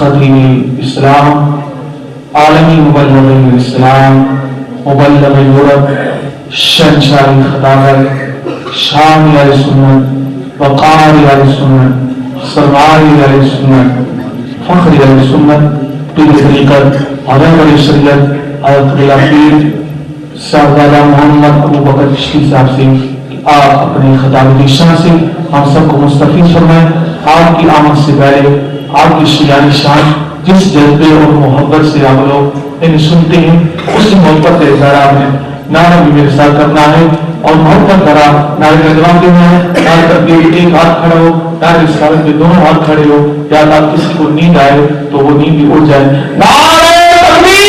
خدیم الاسلام عالمی مبلغ الاسلام مبلغ یورپ شہنشاہ خطابت شامی علیہ سنت وقاری علیہ سنت سرماری علیہ سنت فخری علیہ سنت پیر طریقت اور رہبر شریعت حضرت پیر صاحبزادہ محمد ابو بکر چشتی صاحب سے آپ اپنے خطاب شان سے ہم سب کو مستفید فرمائیں. آپ کی آمد سے پہلے آپ کی شیعانی شان جس جذبے اور محبت سے آپ لوگ انہیں سنتے ہیں اسی محبت کے اظہار میں نعرہ بھی میرے ساتھ کرنا ہے اور محبت کرا نعرے کا جواب دینا ہے. نعرے تکبیر ایک ہاتھ کھڑا ہو, نعرے رسالت میں دونوں ہاتھ کھڑے ہو, یا آپ کسی کو نیند آئے تو وہ نیند بھی اڑ جائے. نعرہ تکبیر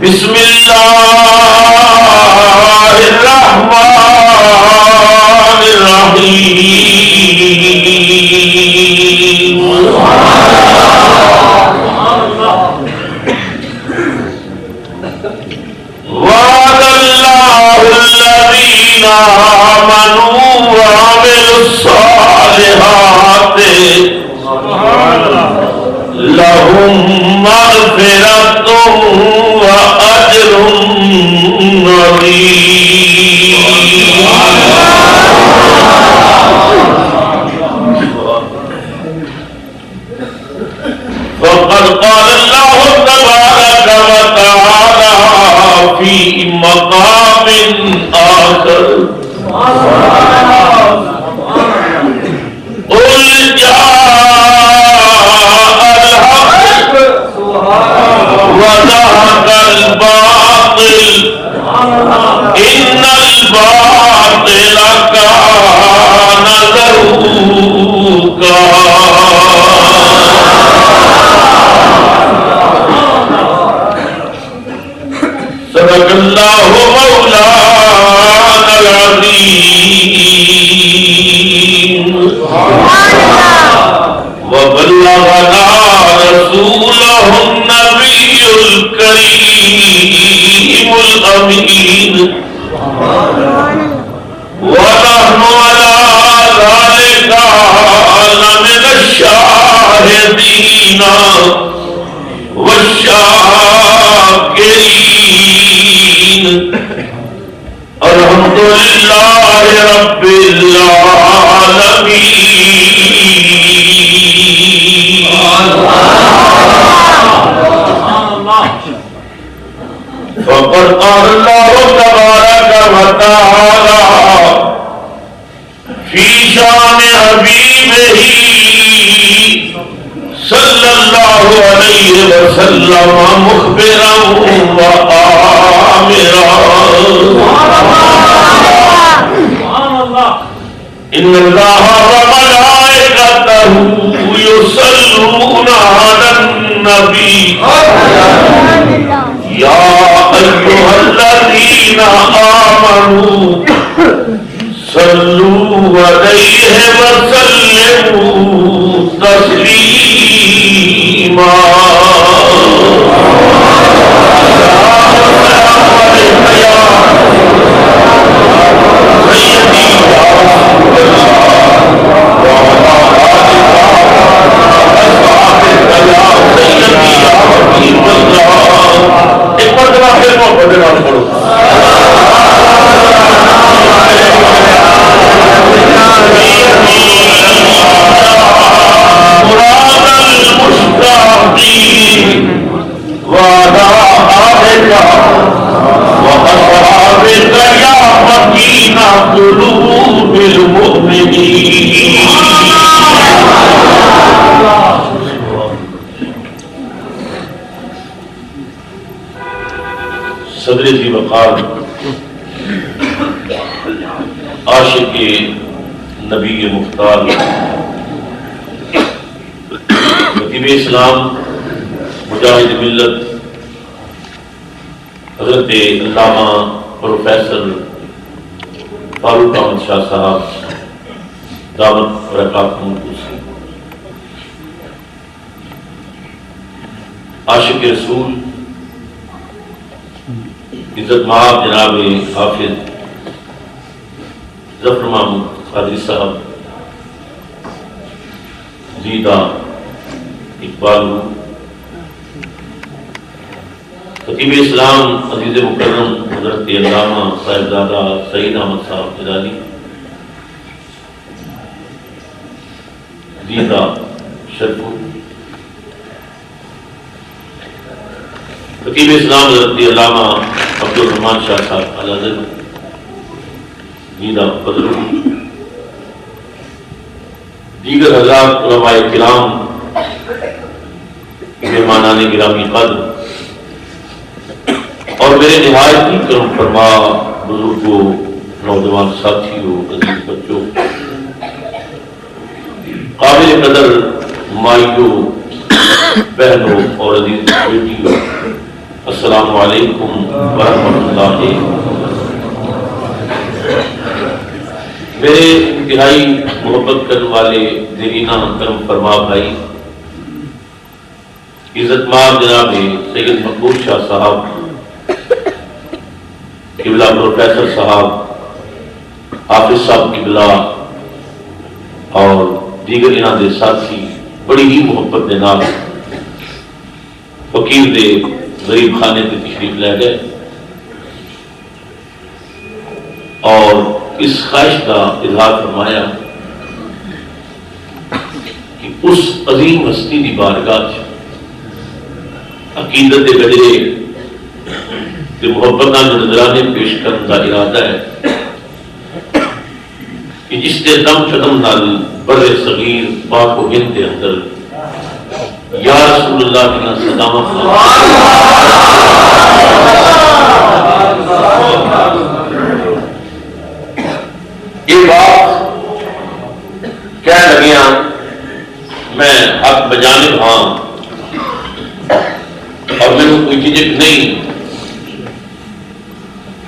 بسم اللہ الرحمن الرحیم. وعد اللہ الذین آمنوا وعملوا الصالحات لهم مغفرۃ وأجر عظیم. فقد قال الله تبارك وتعالى في مقام آخر قل جاء الحق وزهق الباطل إن الباطل كان زهوقا. صدق اللہ مولانا العظیم وبلغنا رسوله النبي الكريم الأمين ونحن على ذلك لمن الشاهدين والشاكرين. الحمد لله رب العالمين. فقد قال الله تبارك وتعالى في شان حبيبه صلى الله عليه وسلم مخبرا وآمرا. إن الله وملائكته يصلون على النبي يا أيها الذين آمنوا صلوا عليه وسلموا تسليما. ایک مرتبہ پھر محبت نام پڑھو. صدر ذی وقار عاشق نبی مختار خطیب اسلام مجاہد ملت حضرت علامہ پروفیسر فاروق احمد شاہ صاحب دعوت برکاتہم القدسی، عاشق رسول عزت مآب جناب حافظ ظفر محمود قادری صاحب، زیدہ اقبال، خطیب اسلام عزیز مکرم حضرت علامہ صاحبزادہ سعید احمد صاحب جلالی، زیدہ شرفو، خطیب اسلام حضرت علامہ عبدالرحمن شاہ صاحب الازہر، زیدہ فضل، دیگر حضرات علماء کرام، مہمانان گرامی قدر اور میرے نہایت ہی کرم فرما بزرگوں، نوجوان ساتھیوں، عزیز بچوں، قابل قدر مائیوں، بہنوں اور عزیز بیٹیوں، السلام علیکم ورحمۃ اللہ. میرے انتہائی محبت کرنے والے دیرینہ کرم فرما بھائی، عزت مآب جناب سید مقبول شاہ صاحب، قبلہ پروفیسر صاحب، حافظ صاحب قبلہ اور دیگر انہاں دے ساتھی بڑی ہی محبت دے نال فقیر دے غریب خانے تے تشریف لے گئے اور اس خواہش کا اظہار فرمایا کہ اس عظیم ہستی دی بارگاہ عقیدت دے گجرے کہ محبت نال نظرانے پیش کرنے کا ارادہ ہے کہ جس کے دم قدم نال بر صغیر پاک و ہند کے اندر یا رسول اللہ کی صدامت یہ بات کہہ لگیا میں حق بجانب ہاں اور میرے کوئی جھجک نہیں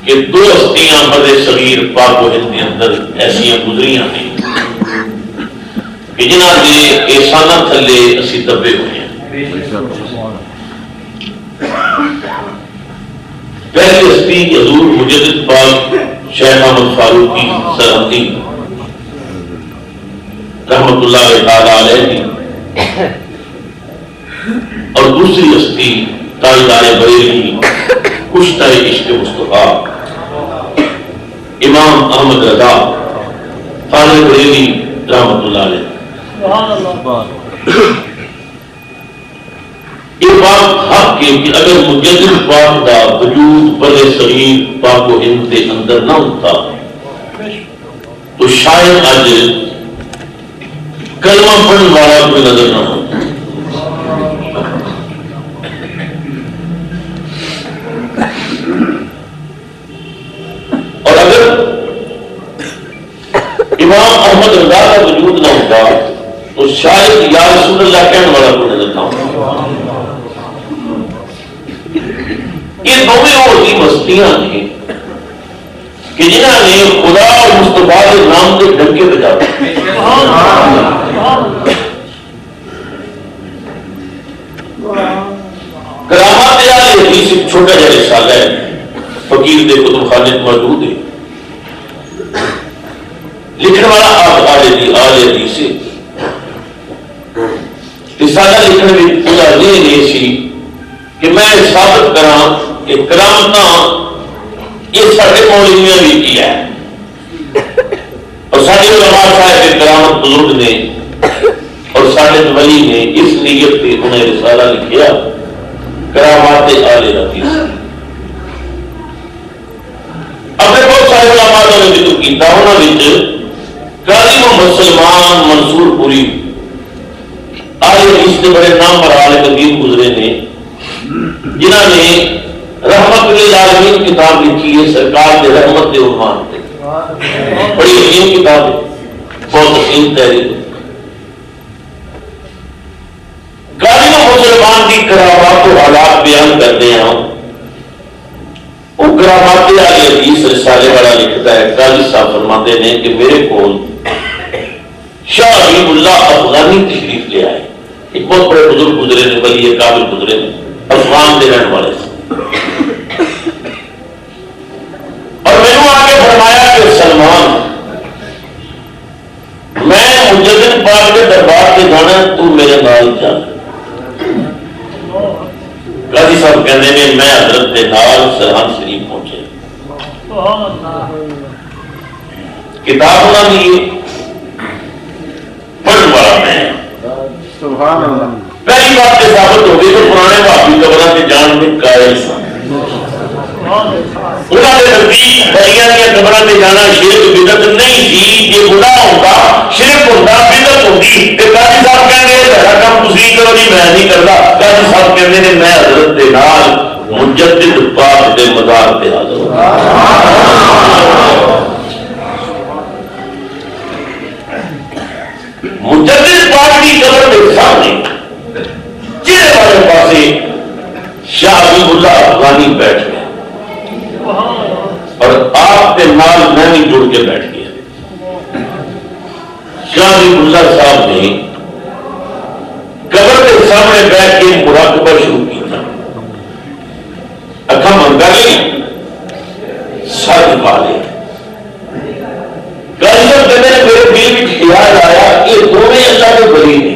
کہ دو ہستیاں بر صغیر پاک و ہند کے اندر ایسا گزریاں ہیں کہ جنہاں نے احسانہ تھلے اسی دبے ہوئے ہیں. پہلی ہستی حضور مجدد پاک شیخ احمد فاروقی سرحدی رحمت اللہ تعالی علیہ کی، اور دوسری ہستی تاجدار بریلی کشتہ عشق مصطفیٰ امام احمد رضا فاضل بریلی رحمت اللہ علیہ. یہ بات حق ہے کہ اگر مجدد پاک دا وجود بر صغیر پاک و ہند کے اندر نہ ہوتا تو شاید آج کلمہ پڑھنے والا کوئی نظر نہ ہوتا. اور اگر امام احمد رضا کا وجود نہ ہوتا تو شاید یا رسول اللہ کہنے والا کوئی نظر نہ ہوتا. یہ دونوں ہوتی ہستیاں ہیں کہ جنہوں نے خدا اور مصطفیٰ کے نام کے ڈنکے بجا دیے. کرامات اہل حدیث ایک چھوٹا جا رسالہ ہے، فقیر دے کتب خانے موجود ہے. لکھنے والا آپ آل حدیث سے رسالہ لکھنے میں پورا نہیں سی کہ میں ثابت کراں کہ کرامتاں یہ سارے مولویاں بھی کیا ہے اور سارے علماء صاحب کے کرامت بزرگ نے اور سارے ولی نے اس نیت پہ انہیں رسالہ لکھیا کرامات آل حدیث. اپنے بہت سارے علماء نے ذکر کیتا، انہوں نے قاضی محمد سلمان منصور پوری آل حدیث کے بڑے نام مرال قدیم گزرے نے جنہوں نے رحمت للعالمین کتاب لکھی ہے سرکار کے رحمت کے عنوان پہ. بڑی عظیم کتاب ہے، بہت عظیم تحریر. قاضی محمد سلمان کی کرامات و حالات بیان کرتے ہیں. وہ کرامات آل حدیث رسالے والا لکھتا ہے. قاضی صاحب فرماتے ہیں کہ میرے کول شاہ حبیب اللہ افغانی تشریف لے آئے. ایک بہت بڑے بزرگ گزرے نے، ولی کامل گزرے نے، افغان کے رہنے والے سے. اور میں نے آگے فرمایا کہ سلمان میں مجدد پاک کے دربار سے جانا، تو میرے نال جا. قاضی صاحب کہنے میں میں حضرت کے نال سرحد شریف پہنچے. کتاب نہ دی پڑھنے والا میں. پہلی بات یہ ثابت ہو گئی کہ پرانے بھابی قبروں سے جان میں قائل سن. انہوں نے نزدیک بڑیاں دیا قبروں سے جانا شرک بدعت نہیں تھی. یہ گناہ ہوتا، شرک ہوتا، بدعت ہوتی. قاضی صاحب کہتے ہیں میرا کام تسی کرو جی میں نہیں کرتا. قاضی صاحب کہتے ہیں میں حضرت کے نال مجدد پاک کے مزار پہ حاضر ہوں. مجدد پاک کی قبر کے سامنے چہرے والے پاسے شاہ حبیب اللہ افغانی بیٹھ گئے اور آپ کے نال میں بھی جڑ کے بیٹھ گیا. شاہ حبیب اللہ صاحب نے قبر کے سامنے بیٹھ کے مراقبہ شروع کیا. اکھاں بند کر لی، سر جھکا لیا. میرے دل میں خیال آیا کہ دونوں اللہ کے ولی نے،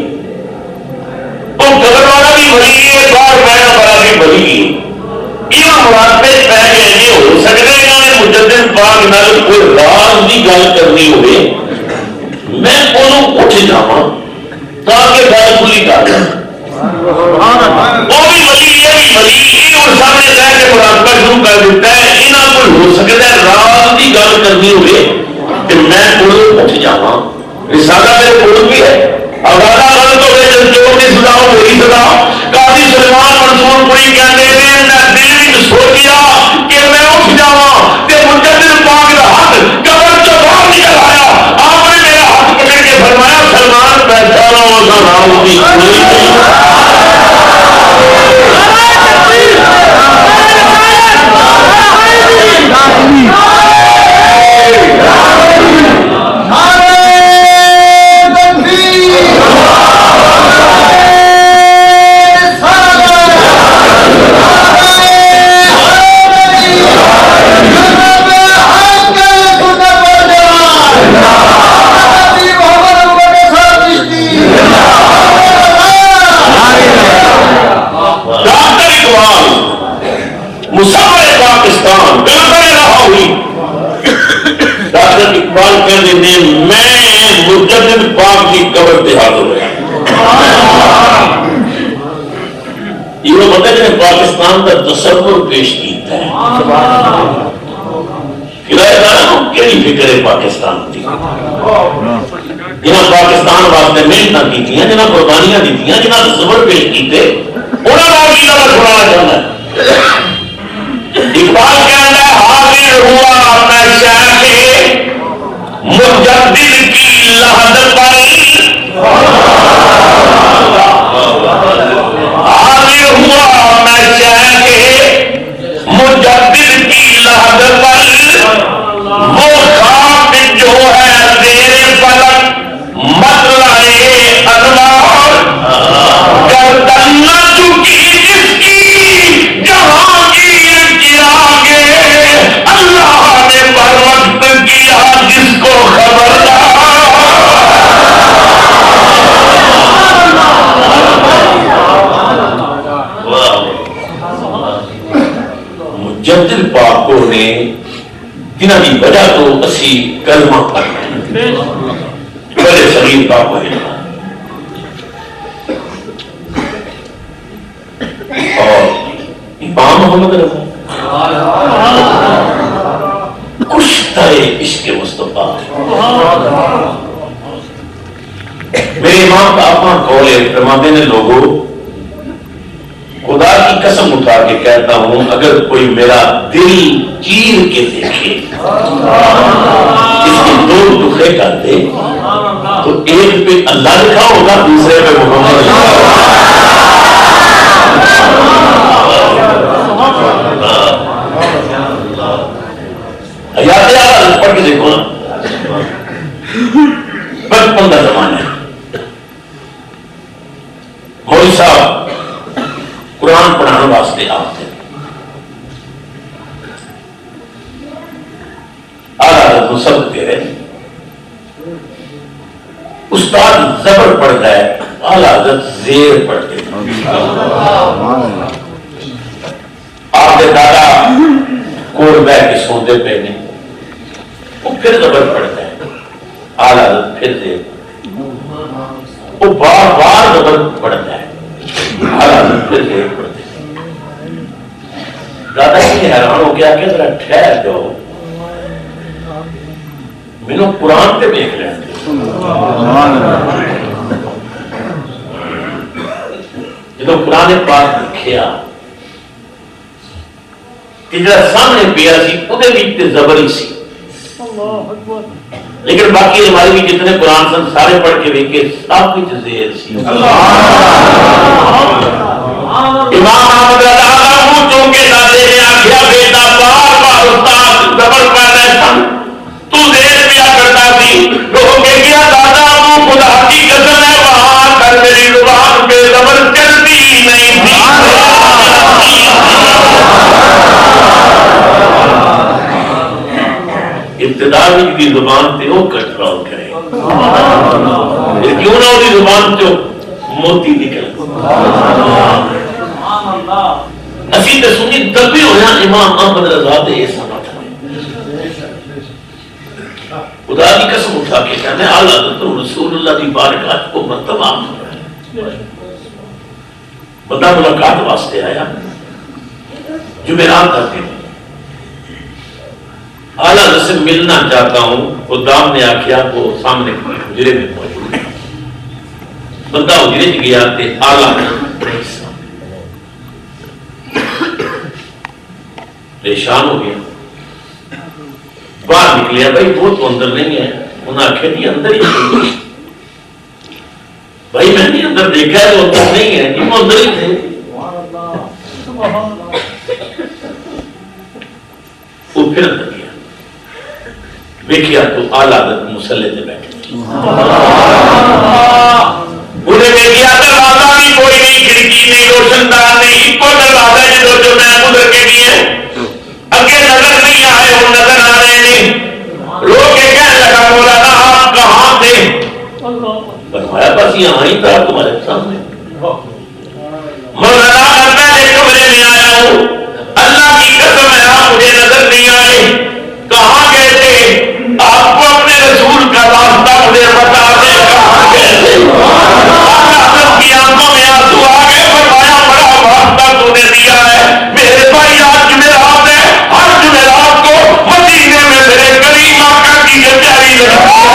اور قبر والا بھی ولی ہے، باہر بیٹھنے والا بھی ولی ہے. یہ مراقبے پہ گئے ہو سکتے ہیں مجدد پاک نال کوئی راز کی گل کرنی ہوئے میں انہوں اٹھ جاواں تاکہ گل پوری کر دیں. وہ بھی ولی یہ بھی ولی انہوں سامنے رہ کے مراقبہ شروع کر دیتا ہے. یہاں کوئی ہو سکتا ہے راز کی گل کرنی ہوئے کہ میں کوئی اٹھ جاواں. رسالہ میرے کوئی بھی ہے اگر غلط ہوئے جو بھی سزا وہی سزا. قاضی سلیمان منصور پوری کہتے ہیں میں دل میں سوچیا کہ میں اٹھ جاواں تے مجدد پاک دا ہاتھ قبر چوں باہر نکل آیا. آپ نے میرا ہاتھ پکڑ کے فرمایا سلمان پہچانو اس کا نام ہوتی مسافر پاکستان گلبر رہا ہوئی. ڈاکٹر اقبال کہتے ہیں میں مجدد پاک کی قبر پہ حاضر ہوا. یہ وہ بندے نے پاکستان کا تصور پیش کیتا ہے. کہڑی فکر ہے پاکستان کی جنہیں پاکستان واسطے محنت کی جنہیں قربانیاں دی جنہیں تصور پیش کیتے انہوں نے کی قبر چھڑانا چاہتا ہے. اقبال کہتا ہے حاضر ہوا میں شیخ مجدد کی لحد پر. حاضر ہوا میں شیخ مجدد کی لحد پر. وہ خواب جو ہے زیر فلک مطلع انوار گردن نہ چکی جس کی جہانگیر کے آگے اللہ نے پر وقت کیا جس کو خبردار. مجدد پاکوں نے جنہ کی وجہ تو اسی کلمہ پڑھنا بڑے شریف پاک ہوئے اور امام محمد رضا کشتہ عشق مصطفیٰ. میرے امام کا اپنا قول ہے فرماتے ہیں لوگوں خدا کی قسم اٹھا کے کہتا ہوں اگر کوئی میرا دل چیر کے دیکھے اس کے دو ٹکڑے کر دے تو ایک پہ اللہ لکھا ہوگا دوسرے پہ محمد لکھا ہوگا. حیات اعلیٰ پڑھ کے دیکھو نا بچپن کا زمانہ ہے. مولوی صاحب قرآن پڑھانے واسطے آتے اعلیٰ سب دے رہے. استاد زبر پڑھتا ہے اعلیٰ زیر پڑھتے ہیں. آپ کے دادا کوڑ بہ کے سوتے پہ نہیں وہ پھر زبر پڑھتا ہے اعلیٰ پھر زیر وہ بار بار زبر پڑھتا ہے پھر زیر پڑھتے ہیں. دادا یہ حیران ہو گیا کہ ذرا ٹھہر جاؤ مینو قرآن پہ دیکھ لیں. جب قرآن پاک لکھیا کہ جڑا سامنے پیا سی اودے وچ تے زبر ہی سی لیکن باقی ہمارے بھی جتنے قرآن سن سارے پڑھ کے دیکھے سب کچھ زیر سی. امام احمد رضا چونکہ دادے نے آخیا بیٹا بار بار استاد زبر پڑھتا سن تو زیر پیا کرتا سی لوگوں کے کیا دادا ابو خدا کی قسم ہے وہاں کر میری زبان پہ زبر چلتی ہی نہیں تھی. ابتدا کی زبان سے وہ کنٹرول کرے کیوں نہ وہ زبان سے موتی نکل. اسی تے سنی دبی ہویا امام احمد رضا دے یہ سمجھ خدا کی قسم اٹھا کے کہنے اعلیٰ حضرت رسول اللہ کی بارگاہ کو مرتبہ بندہ ملاقات واسطے آیا جمعرات کرتے ہیں اعلیٰ حضرت سے ملنا چاہتا ہوں. خدام نے آخیا وہ سامنے حجرے میں موجود ہے بندہ اجڑے گیا تے آلہ پریشان ہو گیا، باہر نکلیا، بھائی وہ تو اندر نہیں ہے، انہیں آخیا جی اندر ہی بھائی میں نے اندر دیکھا ہے تو اندر نہیں ہے کہ وہ اندر ہی تھے۔ وہ پھر اندر گیا، دیکھیا تو آلہ حضرت مصلی سے بیٹھے، انہیں دیکھیا دروازہ بھی کوئی نہیں، کھڑکی نہیں، روشن دان نہیں، ایک دروازہ ہے جو میں گزر کے بھی ہے، اگے نظر نہیں آئے، وہ نظر آ رہے نہیں، رو کے کہنے لگا مولانا آپ کہاں تھے؟ فرمایا بس یہاں ہی تھا تمہارے سامنے۔ مولانا میں نے کمرے میں آیا ہوں، اللہ کی قسم ہے آپ مجھے نظر نہیں آئے، کہاں گئے تھے؟ آپ کو اپنے رسول کا راستہ مجھے بتا دیں، کہاں گئے تھے؟ حضرت کی آنکھوں میں آنسو آ گئے، فرمایا بڑا واسطہ تو نے دیا ہے میرے بھائی، آج جمعرات ہے، ہر جمعرات کو مدینے میں میرے کریم آقا کی یہ پیاری لگتی ہے۔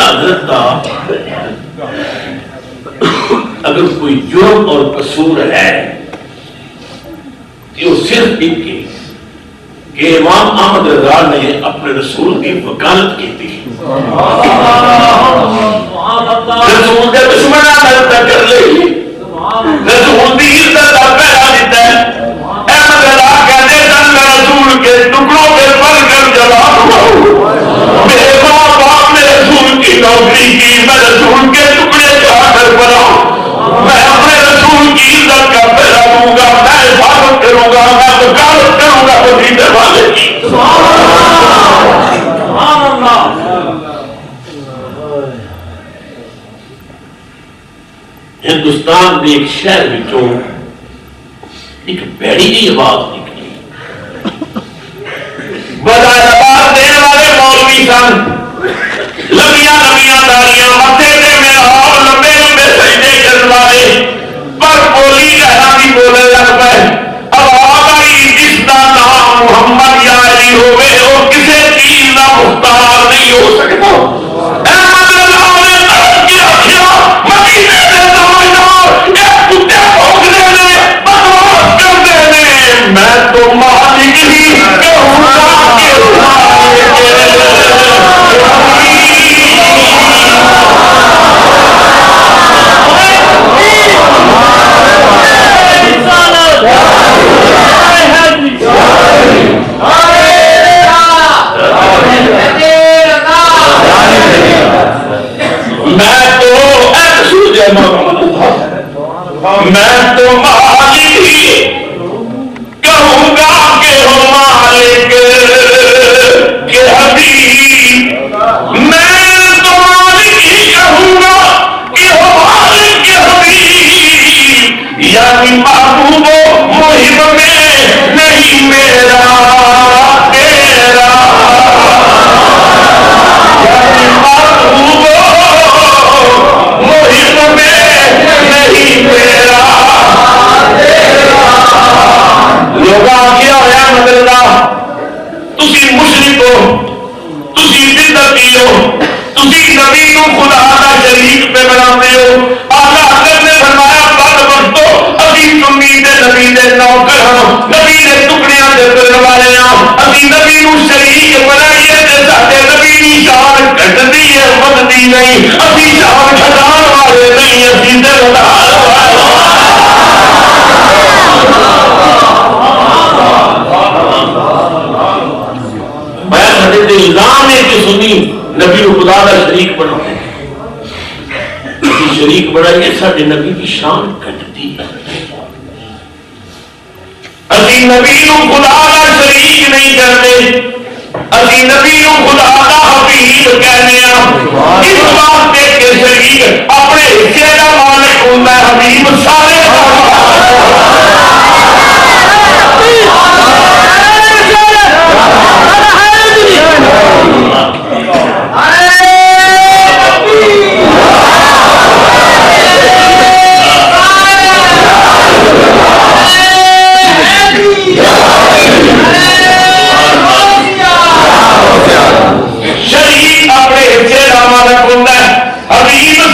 حضرت کا اگر کوئی جرم اور قصور ہے کہ وہ صرف ایک کہ امام احمد رضا نے اپنے رسول کی وکالت کی تھی، رسول کے دشمن عزت کر لے، رسول کی عزت کا پہلا دیتا ہے۔ احمد رضا کہتے ہیں میں رسول کے ٹکڑوں پہ پڑھ کر جواب ہوا، میرے ماں باپ نے رسول کی نوکری کی، میں رسول کے ٹکڑے جا کر پڑھا، میں اپنے رسول کی عزت کا پہلا دوں گا، میں حفاظت کروں گا، میں وکالت کروں گا مدینے والے کی۔ ہندوستان کے ایک شہر وچوں ایک بھڑی جی آواز نکلی، بجائے آواز دینے والے مولوی سن، لمبیاں لمبیاں داڑیاں، ماتھے تے محراب، لمبے لمبے سجدے کرنے والے، پر بولی لہراتی بولنے لگ پے، آواز آئی جس کا نام محمد یا علی ہوئے وہ کسی چیز کا مختار نہیں ہو سکتا۔ احمد رضا نے تڑپ کے آخیا مدینے دے تاجدار ایک کتے بھونکنے نے، بکواس کرتے نے، میں تو مالک ہی کہوں گا کہ میں تو مالک ہی کہوں گا کہ ہو مالک کے حبیب، میں تو مالک ہی کہوں گا کہ ہو مالک کے حبیب، یعنی محبوب و محب میں نہیں میرا تیرا، یعنی محبوب و محب میں نہیں میرا تیرا۔ لوگ کیا ہوا مدرسہ تسی مشرک ہو، تسی بدعتی ہو، تسی نبی کو خدا کا شریک پہ بناتے ہو۔ آقا حضرت نے فرمایا بدبختو اسی سنی دے نبی دے نوکر ہاں، نبی دے ٹکڑیاں دے کرنے والے ہاں، اسی نبی کو شریک بنائیے تے ساڈے نبی دی شان گھٹدی ہے ودھدی نہیں، اسی شان گھٹان والے نہیں، اسی تے ودھان والے۔ الزام ہے کہ سنی نبی کو خدا کا شریک بناتے ہیں، شریک بنائیے سارے نبی کی شان گھٹتی ہے، اسی نبی کو خدا کا شریک نہیں کرتے، اسی نبی کو خدا کا حبیب کہنے ہیں۔ اس واسطے کہ شریک اپنے حصے کا مالک ہوتا ہے، حبیب سارے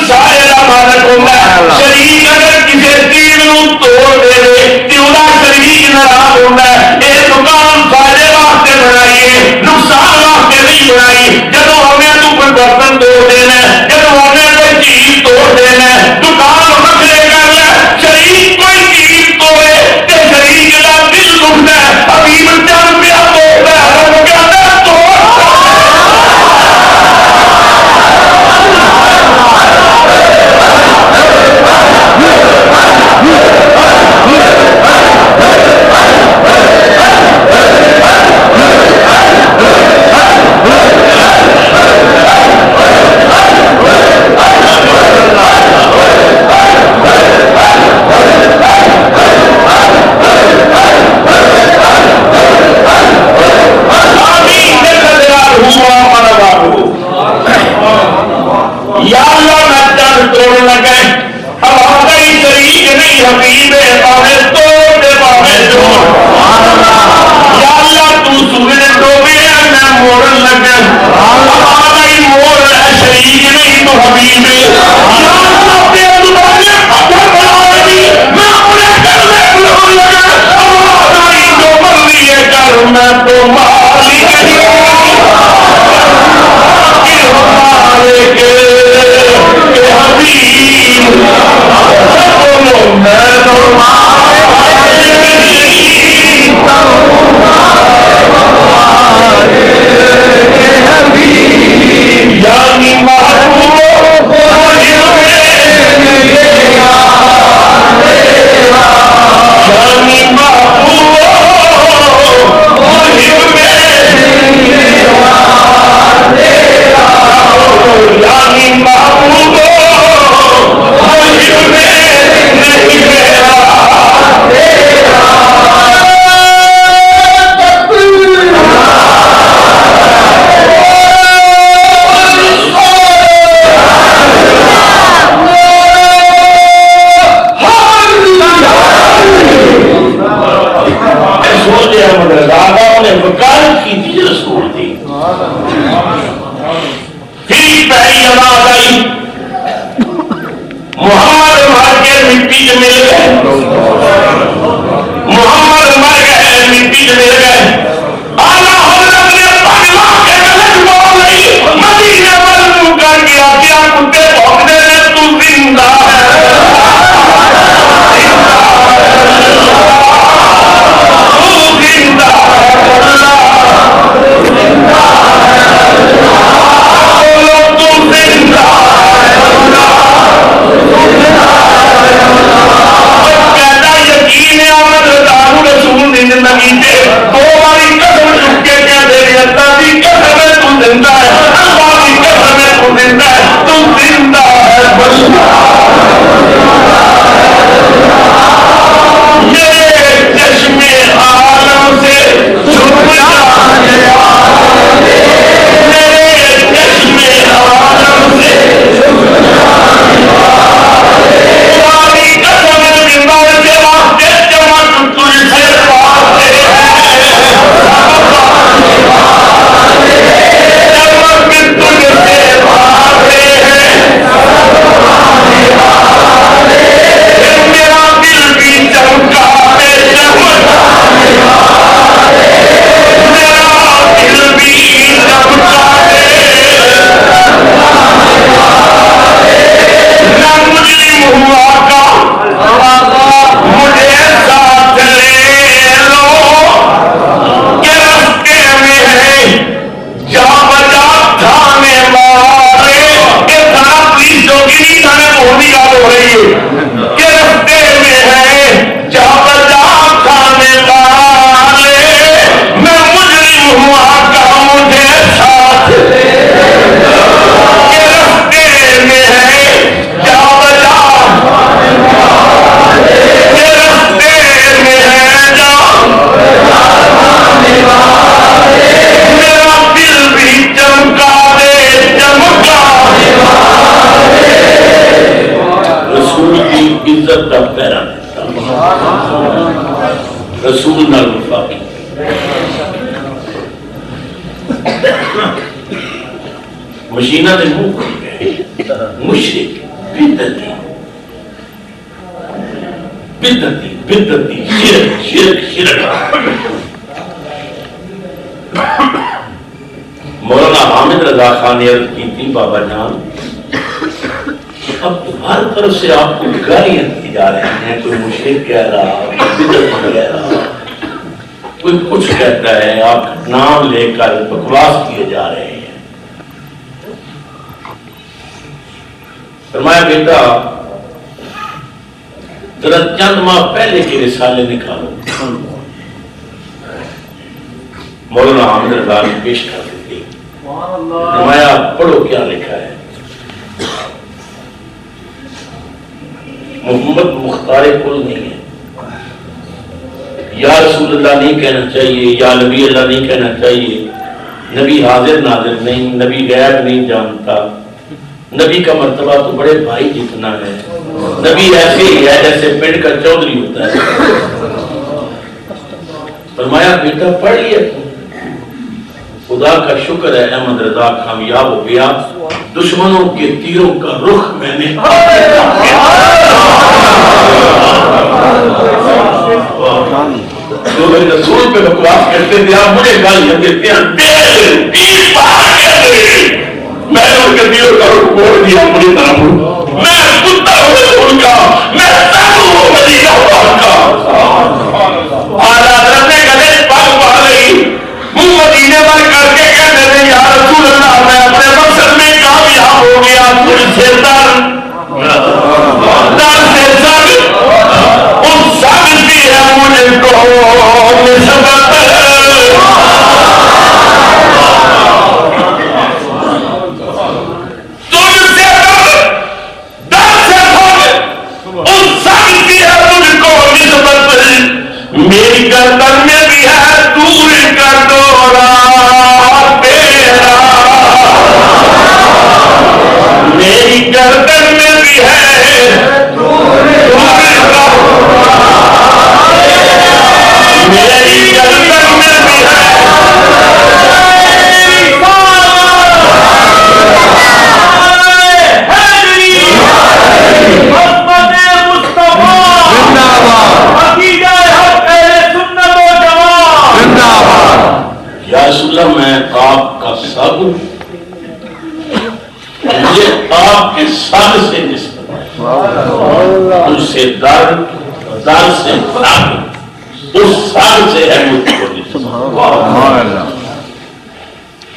سارے کا مالک ہوتا ہے. شریک اگر کسی چیز کو توڑ دے تو وہ شریک ناراض ہوتا ہے. یہ دکان فائدے واسطے بنائی ہے, نقصان واسطے نہیں بنائی. جب ہمیں تو کوئی برتن توڑ دینا, جب ہمیں کوئی چیز توڑ دینا, دکان وکرے کر لے, شریک کوئی چیز توڑے تو شریک کا دل دکھتا ہے. حبیب چند پیا توڑتا ہے, وہ کہتا ہے توڑ. یا اللہ میں چند توڑ لگے, اب آگئی شریک نہیں حبیب باہیں توڑ دے باہیں جوڑ. یا اللہ تو سورج ڈوبے میں موڑ لگے, اب آگئی موڑ ہے شریک نہیں تو حبیب. یا اللہ پہ دوبارے پتھر بنا دی میں انہیں کرنے بلو لگے, اب آگئی جو مرضی ہے کر میں تو مالی نہیں ہمارے کے حبیب بولو میں یعنی محبوب یعنی محبوب یعنی محبوب راگاؤں نے وکالت کی تھی رسول دی. پھر پہلی آواز آئی, محمد مر کے مٹی سے مل گئے, محمد مر گئے مٹی سے مل گئے. اعلیٰ حضرت نے پگلا کے غلط بول رہی, مدینے والوں کر دیا کیا کتے بھوکنے میں تو زندہ ہے. عزت کا پیرا رسول نال وفاقی مشینہ دے منہ مشرک بدعتی بدعتی بدعتی شرک شرک شرک. مولانا حامد رضا خان نے عرض کی تھی بابا جان اب ہر طرف سے آپ کو گالیاں دی جا رہے ہیں، کوئی مشرک کہہ رہا، کوئی بدعت کہہ رہا، کوئی کچھ کہتا ہے، آپ نام لے کر بکواس کیے جا رہے ہیں. فرمایا بیٹا ذرا چند ماہ پہلے کے رسالے نکالو. مولانا حامد رضا نے پیش کر دی. فرمایا پڑھو کیا لکھا ہے. محمد مختار کل نہیں ہے. یا رسول اللہ نہیں کہنا چاہیے، یا نبی اللہ نہیں کہنا چاہیے. نبی حاضر ناظر نہیں، نبی غیب نہیں جانتا. نبی کا مرتبہ تو بڑے بھائی جتنا ہے. نبی ایسے ہی ہے جیسے پنڈ کا چودھری ہوتا ہے. فرمایا بیٹا پڑھ لیا تم. خدا کا شکر ہے احمد رضا کامیاب ہو گیا. دشمنوں کے تیروں کا رخ میں نے جو رسول پہ بکواس کرتے تھے آپ مجھے گالیاں دیتے ہیں. میں نے ان کے تیروں کا رخ موڑ دیا اپنی طرف. میں کتا ہوں رسول کا، میں سب ہوں مدینہ پاک کا. آج حضرت نے گلے پاک پا گئی، منہ مدینے پر کر کے کہتے تھے یا رسول اللہ میں اپنے مقصد میں کامیاب ہو گیا. تجھ سے در سے سر ان سامتی ہے مجھے کو نسبت. میری گردن میں بھی ہے دور کا دورہ تیرا، میری گردن میں بھی ہے دور کا دورہ، میری گردن میں بھی ہے رسول اللہ. میں آپ کا سب ہوں، مجھے آپ کے سب سے نسبت ہے. ان سے در در سے اس سب سے ہے مجھ کو نسبت.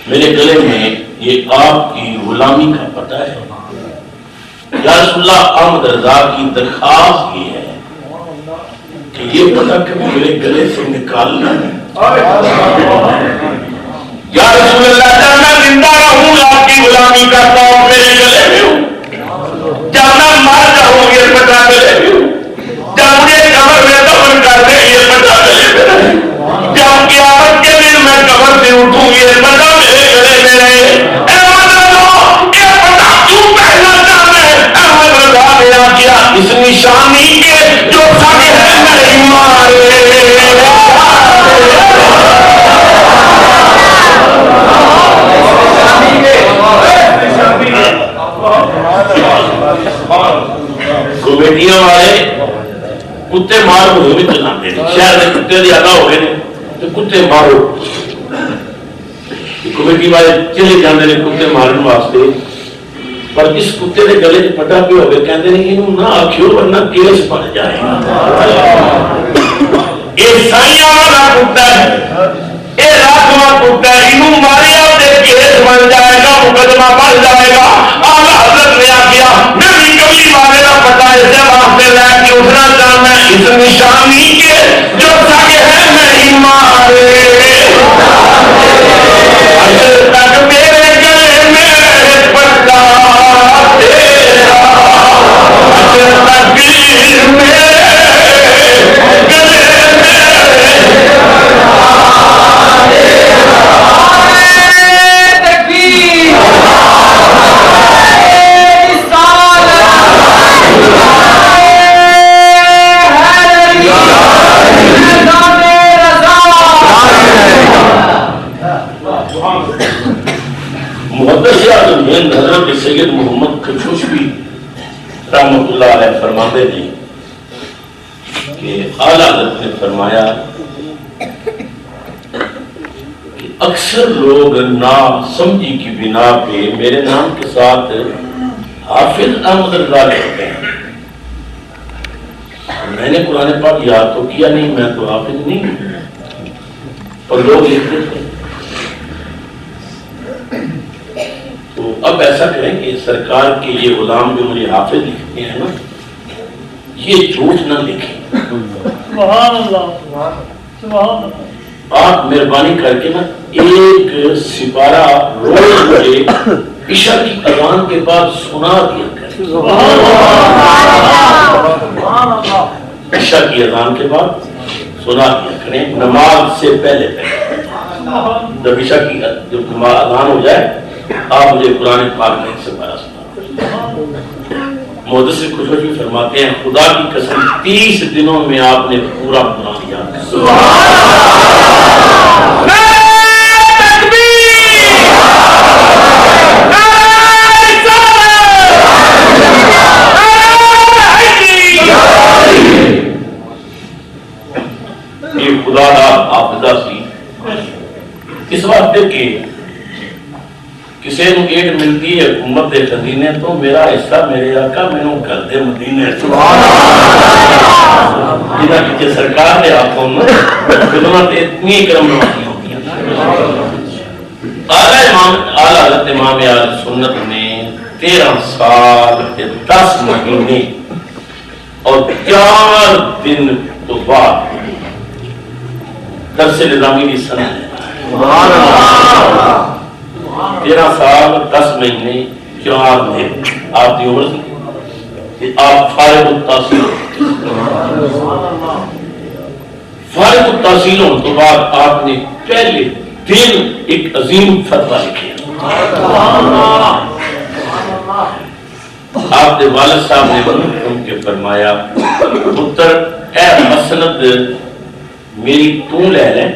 میرے گلے میں یہ آپ کی غلامی کا پتہ ہے. یا رسول اللہ احمد رضا کی درخواست یہ ہے کہ یہ پتہ کہ میرے گلے سے نکالنا ہے. یا رسول اللہ جب میں زندہ رہوں آپ کی غلامی کرتا ہوں میرے گلے میں ہوں. جب میں مر جاؤں یہ پتہ گلے میں ہوں. جب مجھے قبر میں دفن کر دیں یہ پتہ گلے میں رہے. جب قیامت کے دن میں قبر سے اٹھوں یہ پتہ میرے گلے میں رہے. احمد رضا یہ پتہ کیوں پہنا چاہتا ہے؟ احمد رضا نے کیا اس نشانی کے جو سب ہے نہیں مارے. کمیٹیاں والے کتے مار ہوئے بھی چلاتے ہیں. شہر میں کتے زیادہ ہو گئے تو کتے مارو. کمیٹی والے چلے جاتے ہیں کتے مارن واسطے، پر اس کتے کے گلے چ پٹا پہ ہو گئے کہتے ہیں یہ نہ آخو ورنہ کیس بن جائے گا. یہ سائیاں والا کتا ہے، یہ راکھواں کتا ہے، انہوں ماریا تے کیس بن جائے گا، مقدمہ بن جائے گا. اعلیٰ حضرت نے آخیا میں بھی کبھی والے کا پتا اسے واسطے لے کے اٹھنا چاہنا اس نشانی کے جو سگ ہے نہیں مارے. اجل تک میرے گلے میں پٹا تیرا، اجل تک میرے گلے میں حضرت سید محمد کچوشوی رحمۃ اللہ علیہ فرماتے تھے کہ اعلیٰ حضرت نے فرمایا کہ اکثر لوگ نا سمجھی کی بنا پہ میرے نام کے ساتھ حافظ احمد رضا لکھتے ہیں. میں نے قرآن پاک یاد تو کیا نہیں, میں تو حافظ نہیں ہوں, اور لوگ لکھتے تھے. تو اب ایسا کریں کہ سرکار کے یہ غلام جو مجھے حافظ لکھتے ہیں نا, یہ جھوٹ نہ لکھیں. سبحان اللہ, سبحان اللہ. آپ مہربانی کر کے نا ایک سپارہ روز مجھے عشاء کی اذان کے بعد سنا دیا کریں. عشاء کی اذان کے بعد سنا دیا کریں, نماز سے پہلے جب عشاء کی اذان ہو جائے آپ مجھے قرآن پاک میں ایک سپارہ سنا. محدث خوشوشی فرماتے ہیں خدا کی قسم 30 دنوں میں آپ نے پورا قرآن یاد کیا. یہ خدا کا حافظہ سی اس واسطے کہ کسی کو ایڈ ملتی ہے حکومت دے خزینے تو میرا حصہ میرے آقا مینوں کر دے مدینے. جنہاں پیچھے سرکار دے ہاتھوں خدمت اتنی کرم نوازی ہوتی ہیں. اعلیٰ حضرت امام اہل سنت نے 13 سال 10 مہینے اور 4 دن تو بعد درس نظامی کی سند 13 سال 10 مہینے 4 دن آپ کی عمر تھی. آپ فارغ التحصیل ہونے تو بعد آپ نے پہلے دن ایک عظیم فتویٰ لکھا. آپ کے والد صاحب نے ان کے فرمایا پتر اے مسند میری تو لے لے,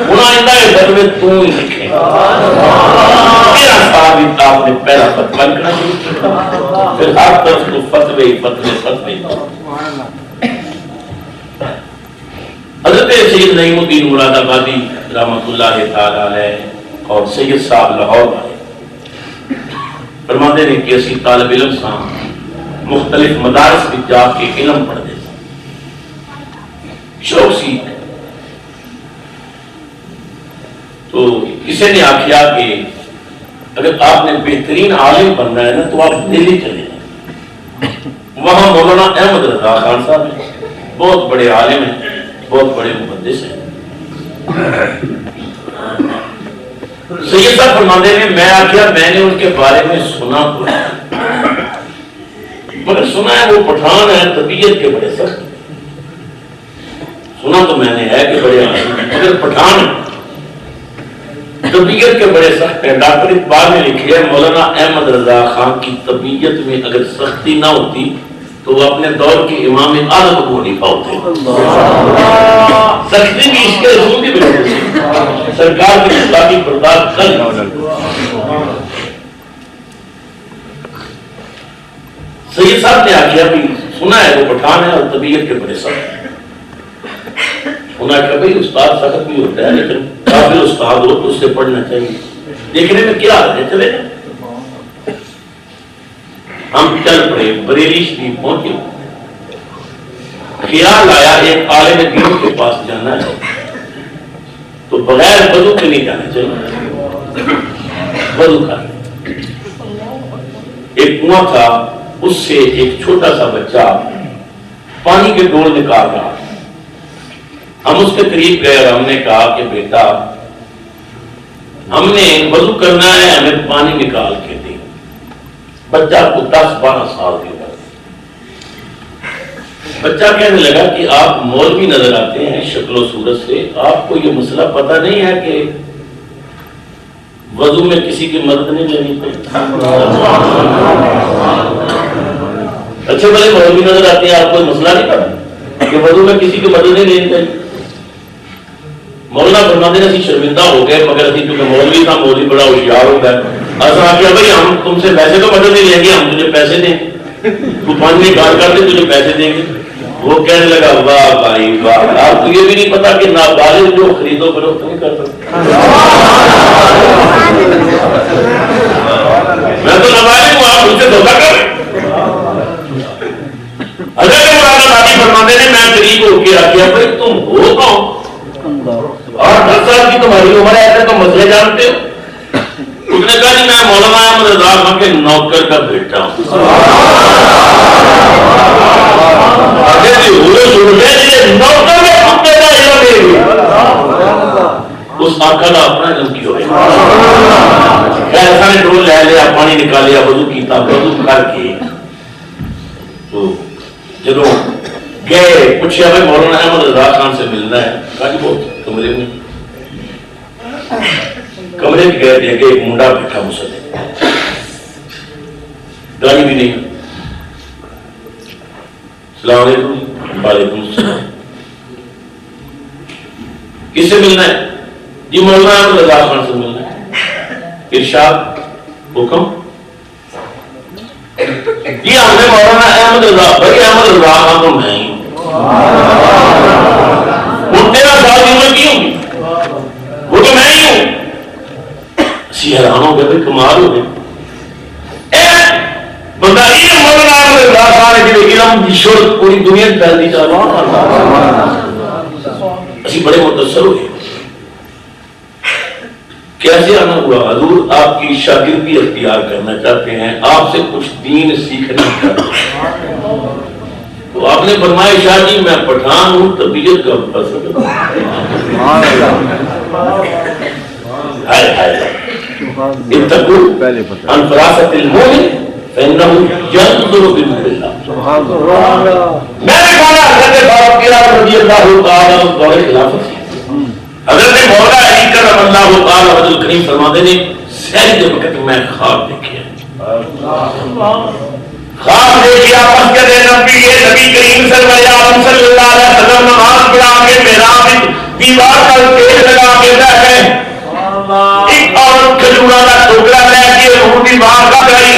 انہاں اندہ یہ فتوے تو ہی لکھے. 13 سال آپ نے پہلا فتویٰ لکھنا شروع کیا, پھر ہر طرف تو فتوے فتوے فتوے. حضرت سید نعیم الدین مراد آبادی رحمۃ اللہ تعالی علیہ اور سید صاحب لاہور والے فرماتے ہیں کہ اسی طالب علم ساں مختلف مدارس میں جا کے علم پڑھتے ہیں, شوق سیکھ. تو کسی نے آخیا کہ اگر آپ نے بہترین عالم بننا ہے نا تو آپ دلی چلے جائیں. وہاں مولانا احمد رضا خان صاحب ہیں, بہت بڑے عالم ہیں, بہت بڑے محدث ہیں. سید صاحب فرماتے ہیں میں آخیا میں نے ان کے بارے میں سنا تو مگر سنا ہے وہ پٹھان ہے, طبیعت کے بڑے سخت. سنا تو میں نے ہے کہ بڑے عالم مگر پٹھان ہے, طبیعت کے بڑے سخت ہیں. ڈاکٹر اقبال نے لکھی ہے مولانا احمد رضا خان کی طبیعت میں اگر سختی نہ ہوتی تو وہ اپنے دور کے امام اعظم ابو حنیفہ ہوتے. سختی بھی اس کے رسول کی وجہ سے سرکار کی اصلاحی برداشت کر. سید صاحب نے آخیا بھی سنا ہے وہ پٹھان ہے اور طبیعت کے بڑے سخت. انہوں نے کہا بھائی استاد سخت بھی ہوتا ہے لیکن قابل استاد ہو تو اس سے پڑھنا چاہیے. دیکھنے میں کیا ہے چلے ہم چل پڑے, بریلی شریف پہنچے. خیال آیا ایک عالم دین کے پاس جانا ہے تو بغیر وضو کے نہیں جانا چاہیے, وضو کر. ایک کنواں تھا, اس سے ایک چھوٹا سا بچہ پانی کے ڈول نکال رہا. ہم اس کے قریب گئے اور ہم نے کہا کہ بیٹا ہم نے وضو کرنا ہے, ہمیں پانی نکال کے دے. بچہ کو 10-12 سال کی عمر. بچہ کہنے لگا کہ آپ مولوی نظر آتے ہیں شکل و صورت سے, آپ کو یہ مسئلہ پتہ نہیں ہے کہ وضو میں کسی کی مدد نہیں لینی پڑتی. اچھے بھلے مولوی نظر آتے ہیں, آپ کو مسئلہ نہیں پتا کہ وضو میں کسی کی مدد نہیں لینی چاہیے. مولانا فرماتے ہیں شرمندہ ہو گئے مگر اسی کیونکہ مولوی تھا, مولوی بڑا ہوشیار ہو گیا. ایسا آ گیا بھائی ہم تم سے پیسے تو مدد نہیں لیں گے, ہم تجھے پیسے دیں. تو 5 منٹ کار کرتے تجھے پیسے دیں گے. وہ کہنے لگا واہ بھائی واہ, آپ کو یہ بھی نہیں پتا کہ نابالغ جو خریدو فروخت نہیں کر سکتے. میں تو نابالغ ہوں, آپ مجھ سے دھوکہ کر رہے. حضرت مولانا دادی فرماتے ہیں میں قریب ہو کے آ گیا, بھائی تم ہو کون اور 10 سال کی تمہاری عمر ہے, ایسے تم مسئلے جانتے ہو؟ اس نے کہا جی میں مولانا احمد رضا خان کے نوکر کا بیٹا ہوں. اس آقا کا اپنا علم کی ہوئے ایسا نے ڈول لے لیا, پانی نکالیا, وضو کیتا, وضو کر کے تو جب گئے پوچھا بھائی مولانا احمد رضا خان سے ملنا ہے, کہا جی وہ کمرے میں. کمرے میں گئے دیکھے ایک منڈا بیٹھا مسلم, داڑھی بھی نہیں. السلام علیکم. وعلیکم السلام. کس سے ملنا ہے؟ جی مولانا احمد رضا خان سے ملنا ہے. ارشاد حکم. جی ہم نے مولانا احمد رضا, بھائی احمد رضا خان تو میں ہی ہوں. 13 سال کی عمر کی ہوں, وہ تو میں ہی ہوں. اسی حیران ہو گئے, بھائی کمال ہو گئے. بندہ یہ مولانا احمد رضا خان ہے کہ علم کی شہرت پوری دنیا میں پھیلتی چاہ رہا. اسی بڑے متاثر ہوئے. کیسے آنا ہوا؟ حضور آپ کی شاگردی اختیار کرنا چاہتے ہیں, آپ سے کچھ دین سیکھنا چاہتے ہیں. تو آپ نے فرمایا شاہ جی میں پٹھان ہوں, طبیعت کا پسند. اتقوا عن فراست المؤمن فإنه ينظر بنور الله. میں نے کہا حضرت فاروق رضی اللہ تعالی عنہ دور خلافت سے حضرت مولا علی کرم اللہ تعالی وجہ الکریم فرماتے ہیں سہر کے وقت میں خواب دیکھا. خواب دیکھا مسجد نبی کریم صلی اللہ علیہ وسلم نماز پڑھا کے محراب دیوار پر تیل لگا کے بیٹھ گئے. ایک عورت کھجورا کا ٹوکرا لے کے روح کی باہر کا گئی.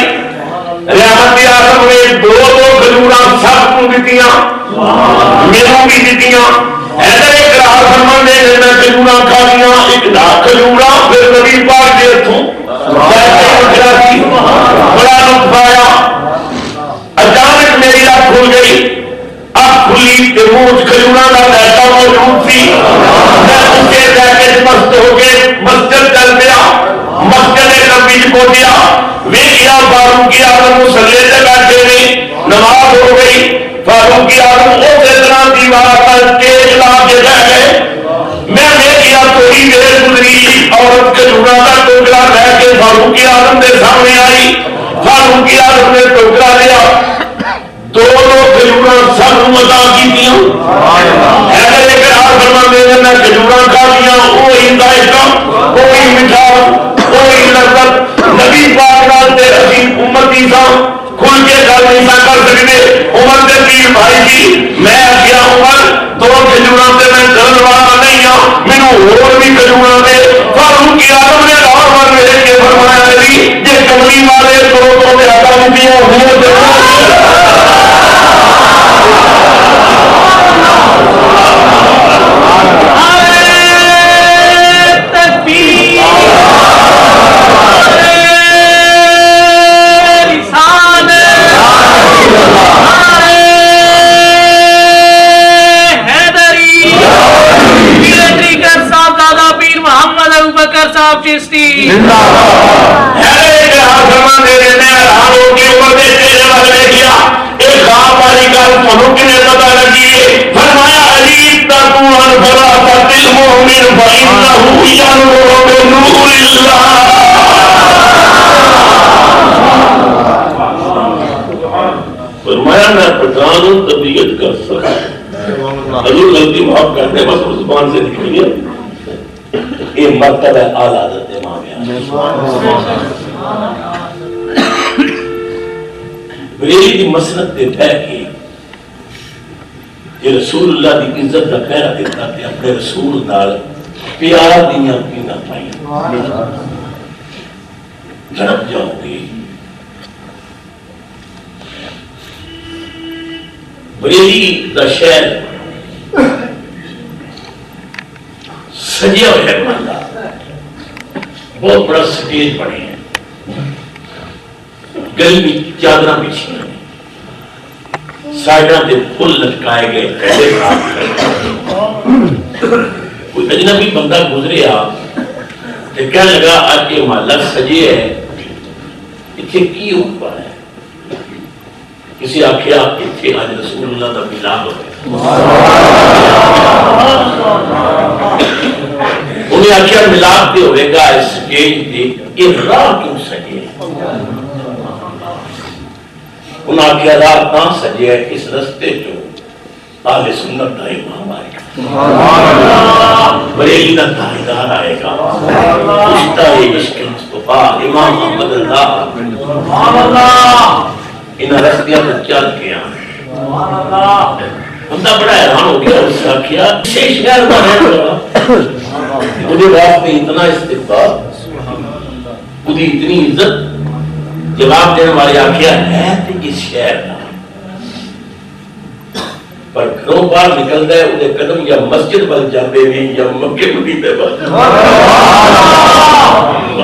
رحمت اعظم نے 2 کھجورا سب کو دیتیاں, میروں بھی دیتیاں. ایسے ایک راہ فرمان نے میں کھجورا کھا لیا, ایک لاکھ کھجورا پھر نبی پاک دے تھوں بڑا لطف آیا. اچانک میری آنکھ کھل گئی. آنکھ کھلی تو منہ کھجورا کا بیٹھا موجود تھی. میں اس کے بیٹھے مست ہو کے مسجد چل گیا. مسجد نبی پہنچا, ویکھیا فاروق اعظم مصلی سے بیٹھے نے, نماز ہو گئی. فاروق اعظم اسی طرح دیوار پر تیز لا کے بیٹھ گئے. میں ویکھیا تھوڑی دیر گزری, عورت کھجورا کا ٹوکرا لے کے فاروق اعظم کے سامنے آئی. فاروق اعظم نے ٹوکرا لیا, 2 کھجورا سب مزہ کی دیا. ایسے ایک راہ فرمان نے میں کھجورا کھا لیا, وہی ذائقہ, وہی مٹھاس, وہی لذت. نبی پاک نال تے اسی امتی سا کھل کے گل نہیں سا کر سکتے. عمر دے پیر بھائی جی میں کیا عمر 2 کھجورا سے میں کرن والا نہیں ہوں, مینوں ہور بھی کھجورا دے. فاروق اعظم نے اور ور میرے کے فرمایا نبی جے کملی والے 2 زیادہ دیاں ہوں صاحب چشتی فرمایا میں پٹھان ہوں طبیعت کا سخت. حضور غلطی معاف کرنے بس زبان سے نکلی ہے. یہ مرتبہ اعلی حضرت امام بریلی کی مسند تے بہ کے یہ رسول اللہ کی عزت کا پہرا دیتا کہ اپنے رسول نال پیار دیاں پینا پائی جڑپ جاؤ گی. بریلی دا شہر سجیا ہوا ہے بندہ، بہت بڑا سٹیج بنے ہیں، گلی میں چادر بچھی ہیں، سائڈاں تے پھول لٹکائے گئے، پہلے کوئی اجنبی بندہ گزریا تے کہنے لگا آج یہ محلہ سجے ہے، اتنے کی اوپر ہے؟ کسی آخیا اتنے آج رسول اللہ کا ملاد ہو گیا، انہیں آخیا ملاد پہ ہوئے گا اس سٹیج پہ، یہ راہ کیوں سجے؟ انہیں آخیا راہ کہاں سجے ہے؟ اس رستے جو اہل سنت کا امام آئے گا، بریلی کا تاجدار آئے گا، پشتا عشق مصطفیٰ امام محمد اللہ، انہیں رستیاں پر چل کے آئے۔ بندہ بڑا حیران ہو گیا، اس نے کیا شہر کا رہنے والا مجھے رات میں اتنا استقبال، مجھے اتنی عزت، جواب دینے والے آخیا ہے تو اس شہر کا، پر گھروں باہر نکلتا ہے انہیں قدم یا مسجد بن جاتے ہیں یا مکے مدینے بن جاتے ہیں،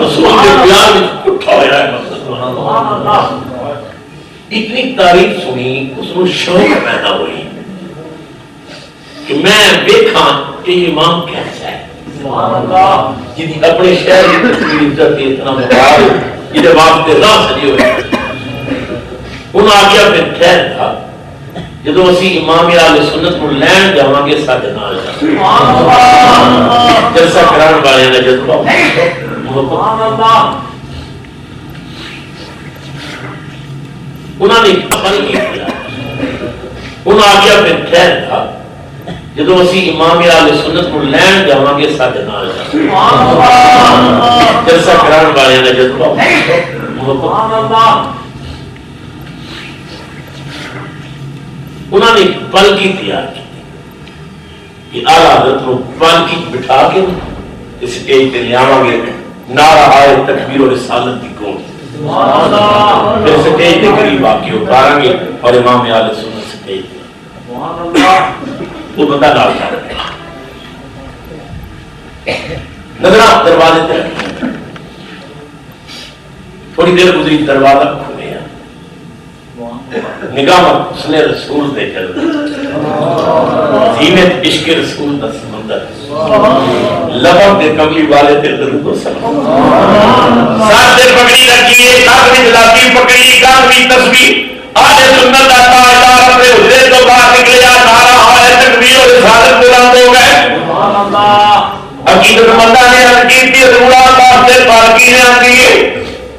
رسول کے بیان میں اٹھا ہوا ہے مقصد۔ اتنی تعریف سنی، اس میں شوق پیدا ہوئی کہ میں دیکھا کہ امام کیسا ہے، جن اپنے شہر کی عزت اتنا مبارک جنہیں واسطے راہ سجے ہوئے، انہوں نے آخیا پھر ٹھہر تھا جدو اسی امام اہل سنت کو لین جاواں گے ساڈے نال جلسہ کران والے نے جذبہ انہوں نے عمل نہیں کیا، انہوں نے آخیا پھر ٹھہر تھا جدو اسی امام اہل سنت کو لین جاواں گے ساڈے نال جلسہ کران والے نے جذبہ انہوں نے پلکی تیار کی کہ اعلیٰ حضرت کو پلکی بٹھا کے اس سٹیج پہ لے آواں گے، نعرہ آئے تکبیر و رسالت کی گونج، پھر سٹیج کے قریب آ کے اتاریں گے اور امام اہل سنت سٹیج پہ وہ بندہ ڈال جائے نظرہ دروازے تک، تھوڑی دیر گزری دروازہ کھلے، نگاہ حسن رسول دے چل زینت عشق رسول دا سمندر، لبم دے کملی والے دے درود و سلام، ساتھ دے پگڑی رکھیے، کاغذی جلاتی پکڑی، کاغذی تسبیح، آج سنت دا تاجدار اپنے حجرے تو باہر نکلیا، نعرہ ہے تکبیر و رسالت بلند ہو گئے۔ عقیدت مندہ نے عقید کی ضرورہ واسطے پالکی نے آتی،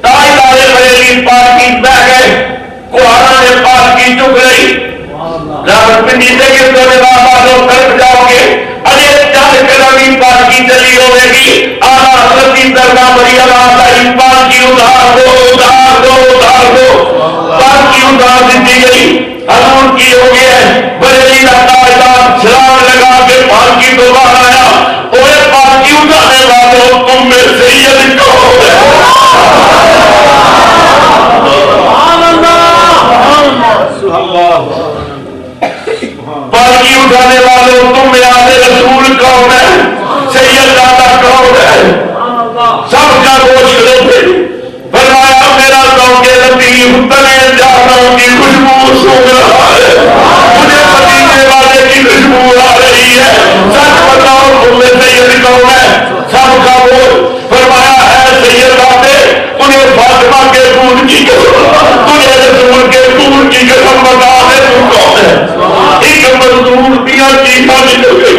تاجدار بریلی پالکی بہ گئے، قرآن نے پالکی چک رہی، رابط پنڈی سے کہ تو نے بابا لوگ کرپ جاؤ گے، اجے چل قدمی پالکی چلی ہوئے گی، آنا حضرت کی درگاہ بری اللہ تعالی پالکی ادھار دو، ادھار دو، ادھار دو، پالکی ادھار دیتی گئی، حضور کی ہو گئے، بریلی کا تاجدار چھلانگ لگا کے پالکی تو باہر آیا، اوے پالکی اٹھانے والوں تم میں سید کون ہے؟ پالکی اٹھانے والوں تم میں آنے رسول کون ہے؟ سید دادا کون ہے؟ سب کا گوش کرو پھر فرمایا میرا کون کے لطیف تنے جانوں کی خوشبو سونگ رہا ہے، مجھے مدینے والے کی خوشبو آ رہی ہے، سچ بتاؤ تم میں سید کون ہے؟ سب کا گوش فرمایا ہے سید دادے، انہیں فاطمہ کے دودھ کی قسم، تجھے رسول کے دودھ کی قسم بتا دے تو کون ہے؟ ایک مزدور دیا چیزاں نکل گئی،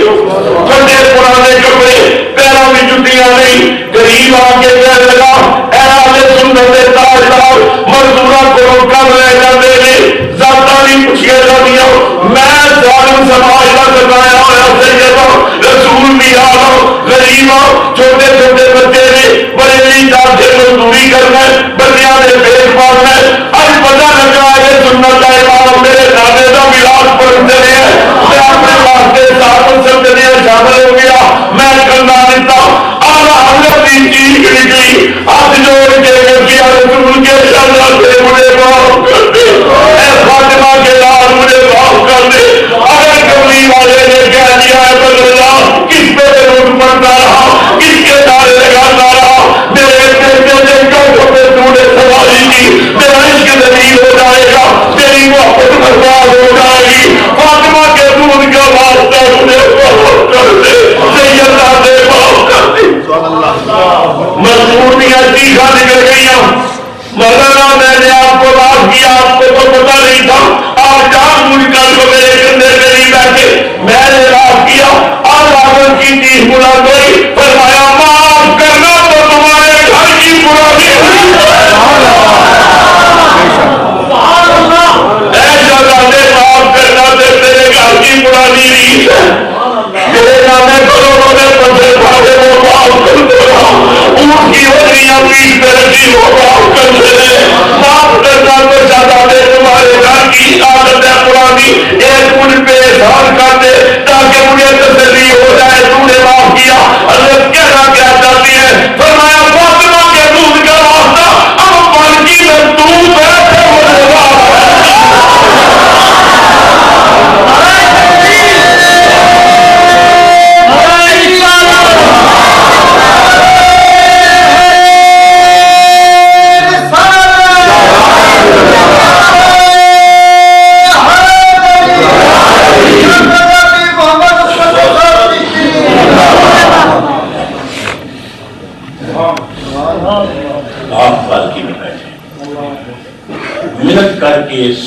ٹھنڈے پرانے کپڑے، پیروں میں جتیاں نہیں، غریب آ کے کہنے لگا اے اہل سنت دے تاجدار، مزدوراں کو کم لے جاندے نے، ذاتاں نہیں پوچھیا جاندیاں، میں ظالم سماج دا ستایا ہویا سیداں، رسول بھی آلو، غریباں، چھوٹے چھوٹے بچے نے، بریلی جا کے مزدوری کرنا ہے، بچیاں نے پیٹ پالنا ہے، اج پتہ لگا ہے سنت دا امام میرے دادے دا میراث پڑھتے ہیں، میں اپنے واسطے ساتھ سمجھنے شامل ہو گیا، میں کرنا دیتا اعلیٰ حضرت کی چیخ نکلی، ہاتھ جوڑ کے رسول کے شان سے مجھے معاف کر دے، اے فاطمہ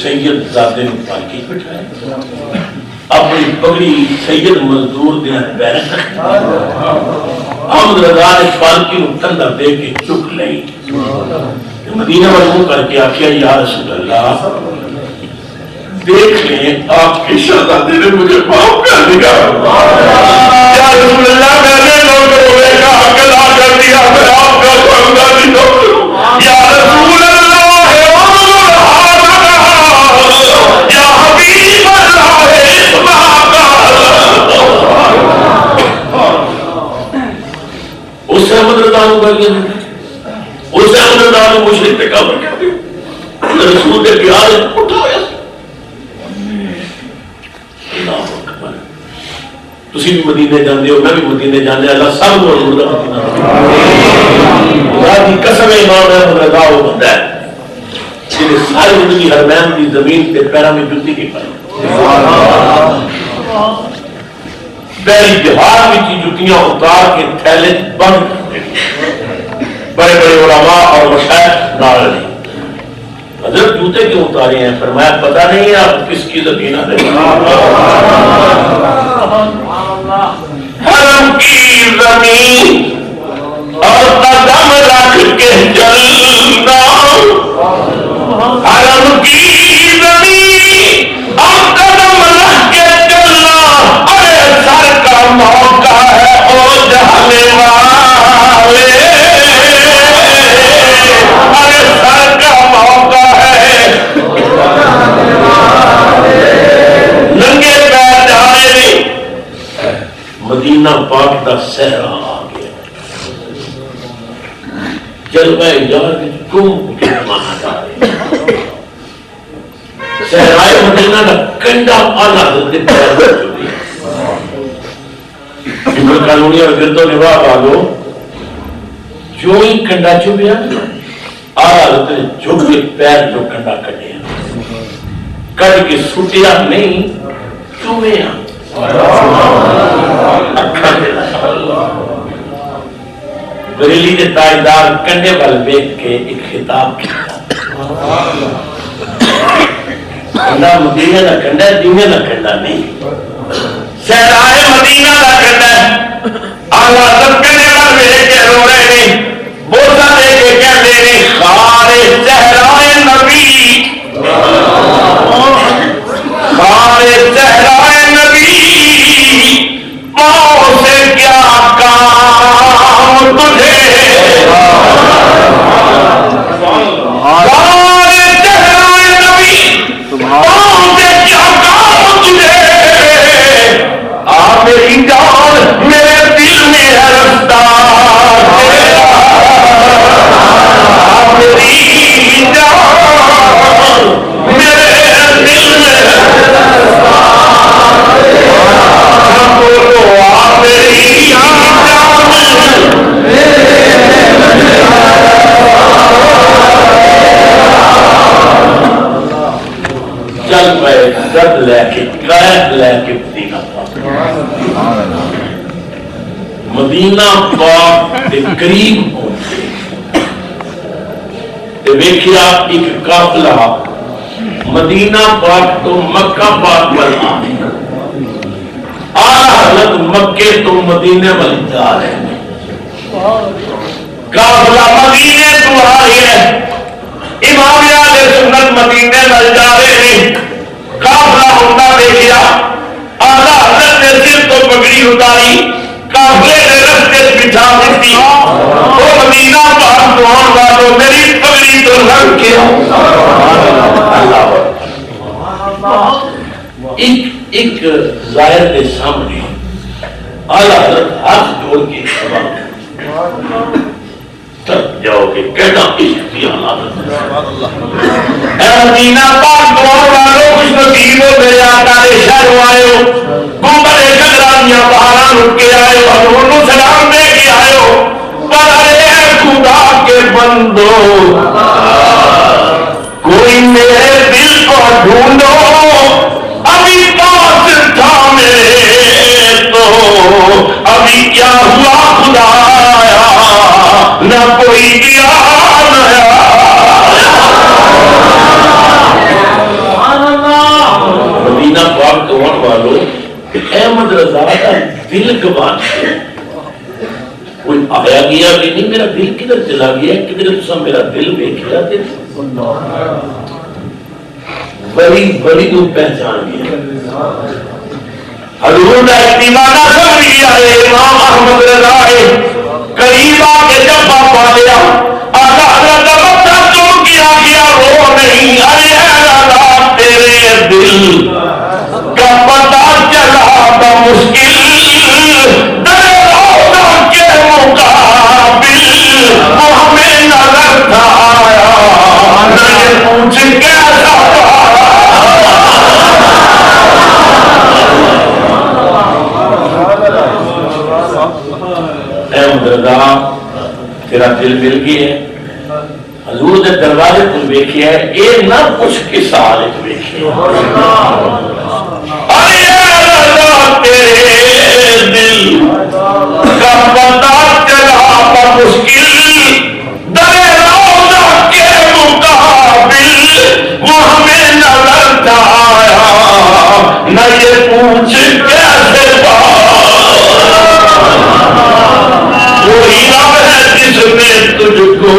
سید زادے نے پالکی بٹھایا اپنی پگڑی سید مزدور دیا پیر احمد رضا نے پالکی کو کندھا دے کے چک لئی مدینہ والوں کر کے آخیا یا رسول اللہ دیکھ لیں آپ کے شہزادے نے مجھے معاف کر دیا یا رسول اللہ میں نے نوکروں کا حق ادا کر دیا میں آپ کا خاندانی نوکر ہوں یا رسول اللہ یا حبیب اللہ اس احمد رضا کو کر دیا اس احمد رضا کو مشرک پہ قبر کر دیا رسول کے پیار اٹھایا تسی بھی مدینے جاندے ہو میں بھی مدینے جاندے اللہ سب کو مدینہ خدا کی قسم امام احمد رضا وہ بندہ ہے جنہیں ساری زندگی حرمین کی زمین تے پیروں میں جوتی نہیں پائی پہلی جہاد میں کی جوتیاں اتار کے تھیلے بند کر دیں بڑے بڑے علماء اور مشائخ نال نہیں حضرت جوتے کیوں اتارے ہیں فرمایا پتہ نہیں ہے آپ کس کی زمین آتے حرم کی زمین اور قدم رکھ کے چلنا حرم کی زمین اور قدم رکھ کے چلنا ارے سر کا موقع ہے او جہانے والے ارے سر کا موقع ہے ننگے پیر جانے نہیں مدینہ پاک کا صحرا آ گیا جلوہ یار تم کتنا جا رہے صحرائے مدینہ کا کنڈا آنا دے پیر میں چلی جبر قانونی اور گردوں نے واہ آگو جو ہی کنڈا چوبیا آیا حضرت نے جھک کے پیر جو کنڈا کٹیا کٹ کے سٹیا نہیں چوبیا بریلی کے تاجدار کنڈے وال دیکھ کے ایک خطاب کیا کنڈا مدینہ کا کنڈا دینے کا کنڈا نہیں صحرائے مدینہ کا کنڈا آلہ سب کنڈے وال دیکھ کے رو رہے نہیں بوسا دے کے کہتے نہیں خارے صحرائے نبی خارے صحرائے نبی پاؤں سے کیا کام تجھے خارے صحرائے نبی پاؤں سے کیا کام تجھے آ میری جان میرے دل میں ہے رفتہ میری جان میرے دل میں بولو آ میری چل پائے گد لے کے قید لے کے مدینہ پاک کے قریب پہنچے ویکھیا ایک قافلہ مدینہ پاک تو مکہ پاک پر آیا آلہ حضرت مکے تو مدینے پر جا رہے ہیں قافلہ مدینے تو آ رہی ہے امام اہل سنت مدینے پر جا رہے ہیں قافلہ ہوتا دیکھیا آلہ حضرت نے سر تو پگڑی اتاری قافلے نے رستے بچھا دیتی وہ مدینہ پاک تو آن والوں میری پگڑی تو رنگ کیا ایک ظاہر کے سامنے اعلیٰ حضرت ہاتھ جوڑ کے سوال تب جاؤ گے کہنا عشق کی حالات اے مدینہ پاک تو آن والوں کچھ نصیب ہو میرے آقا نے شہر آئے ہو گنبد قدرانیاں بہاران اٹھ کے آئے ہو حضور کو سلام دے کے آئے ہو پر اے خدا کے بندو کوئی میرے دل کو ڈھونڈو ابھی پاس تھا میرے تو ابھی کیا ہوا خدایا نہ کوئی گیا نہ پاک کون والو احمد رضا کا دل گوان کوئی آیا گیا بھی نہیں، میرا دل کدھر چلا گیا، کدھر تسا میرا دل دیکھا تے بڑی بڑی تو پہچان گیا حضور کا دیوانہ سمجھ گیا ہے امام احمد رضا ہے قریب آ کے جب پا لیا آقا حضرت بچہ تم کیا کیا رو نہیں، ارے رضا تیرے دل کا پتہ چلا تو مشکل در روزہ کے مقابل وہ ہمیں نظر تھا آیا نہ یہ پوچھ کیسا احمد رضا تیرا دل مل گیا ہے حضور نے دروازے کو دیکھیا ہے اے نہ کچھ کس حالت دیکھیا ارے رضا تیرے دل کا پتہ چلا تو مشکل در روزہ کے مقابل وہ ہمیں نظر تھا آیا نہ یہ پوچھ کیسے وہی رب ہے جس نے تجھ کو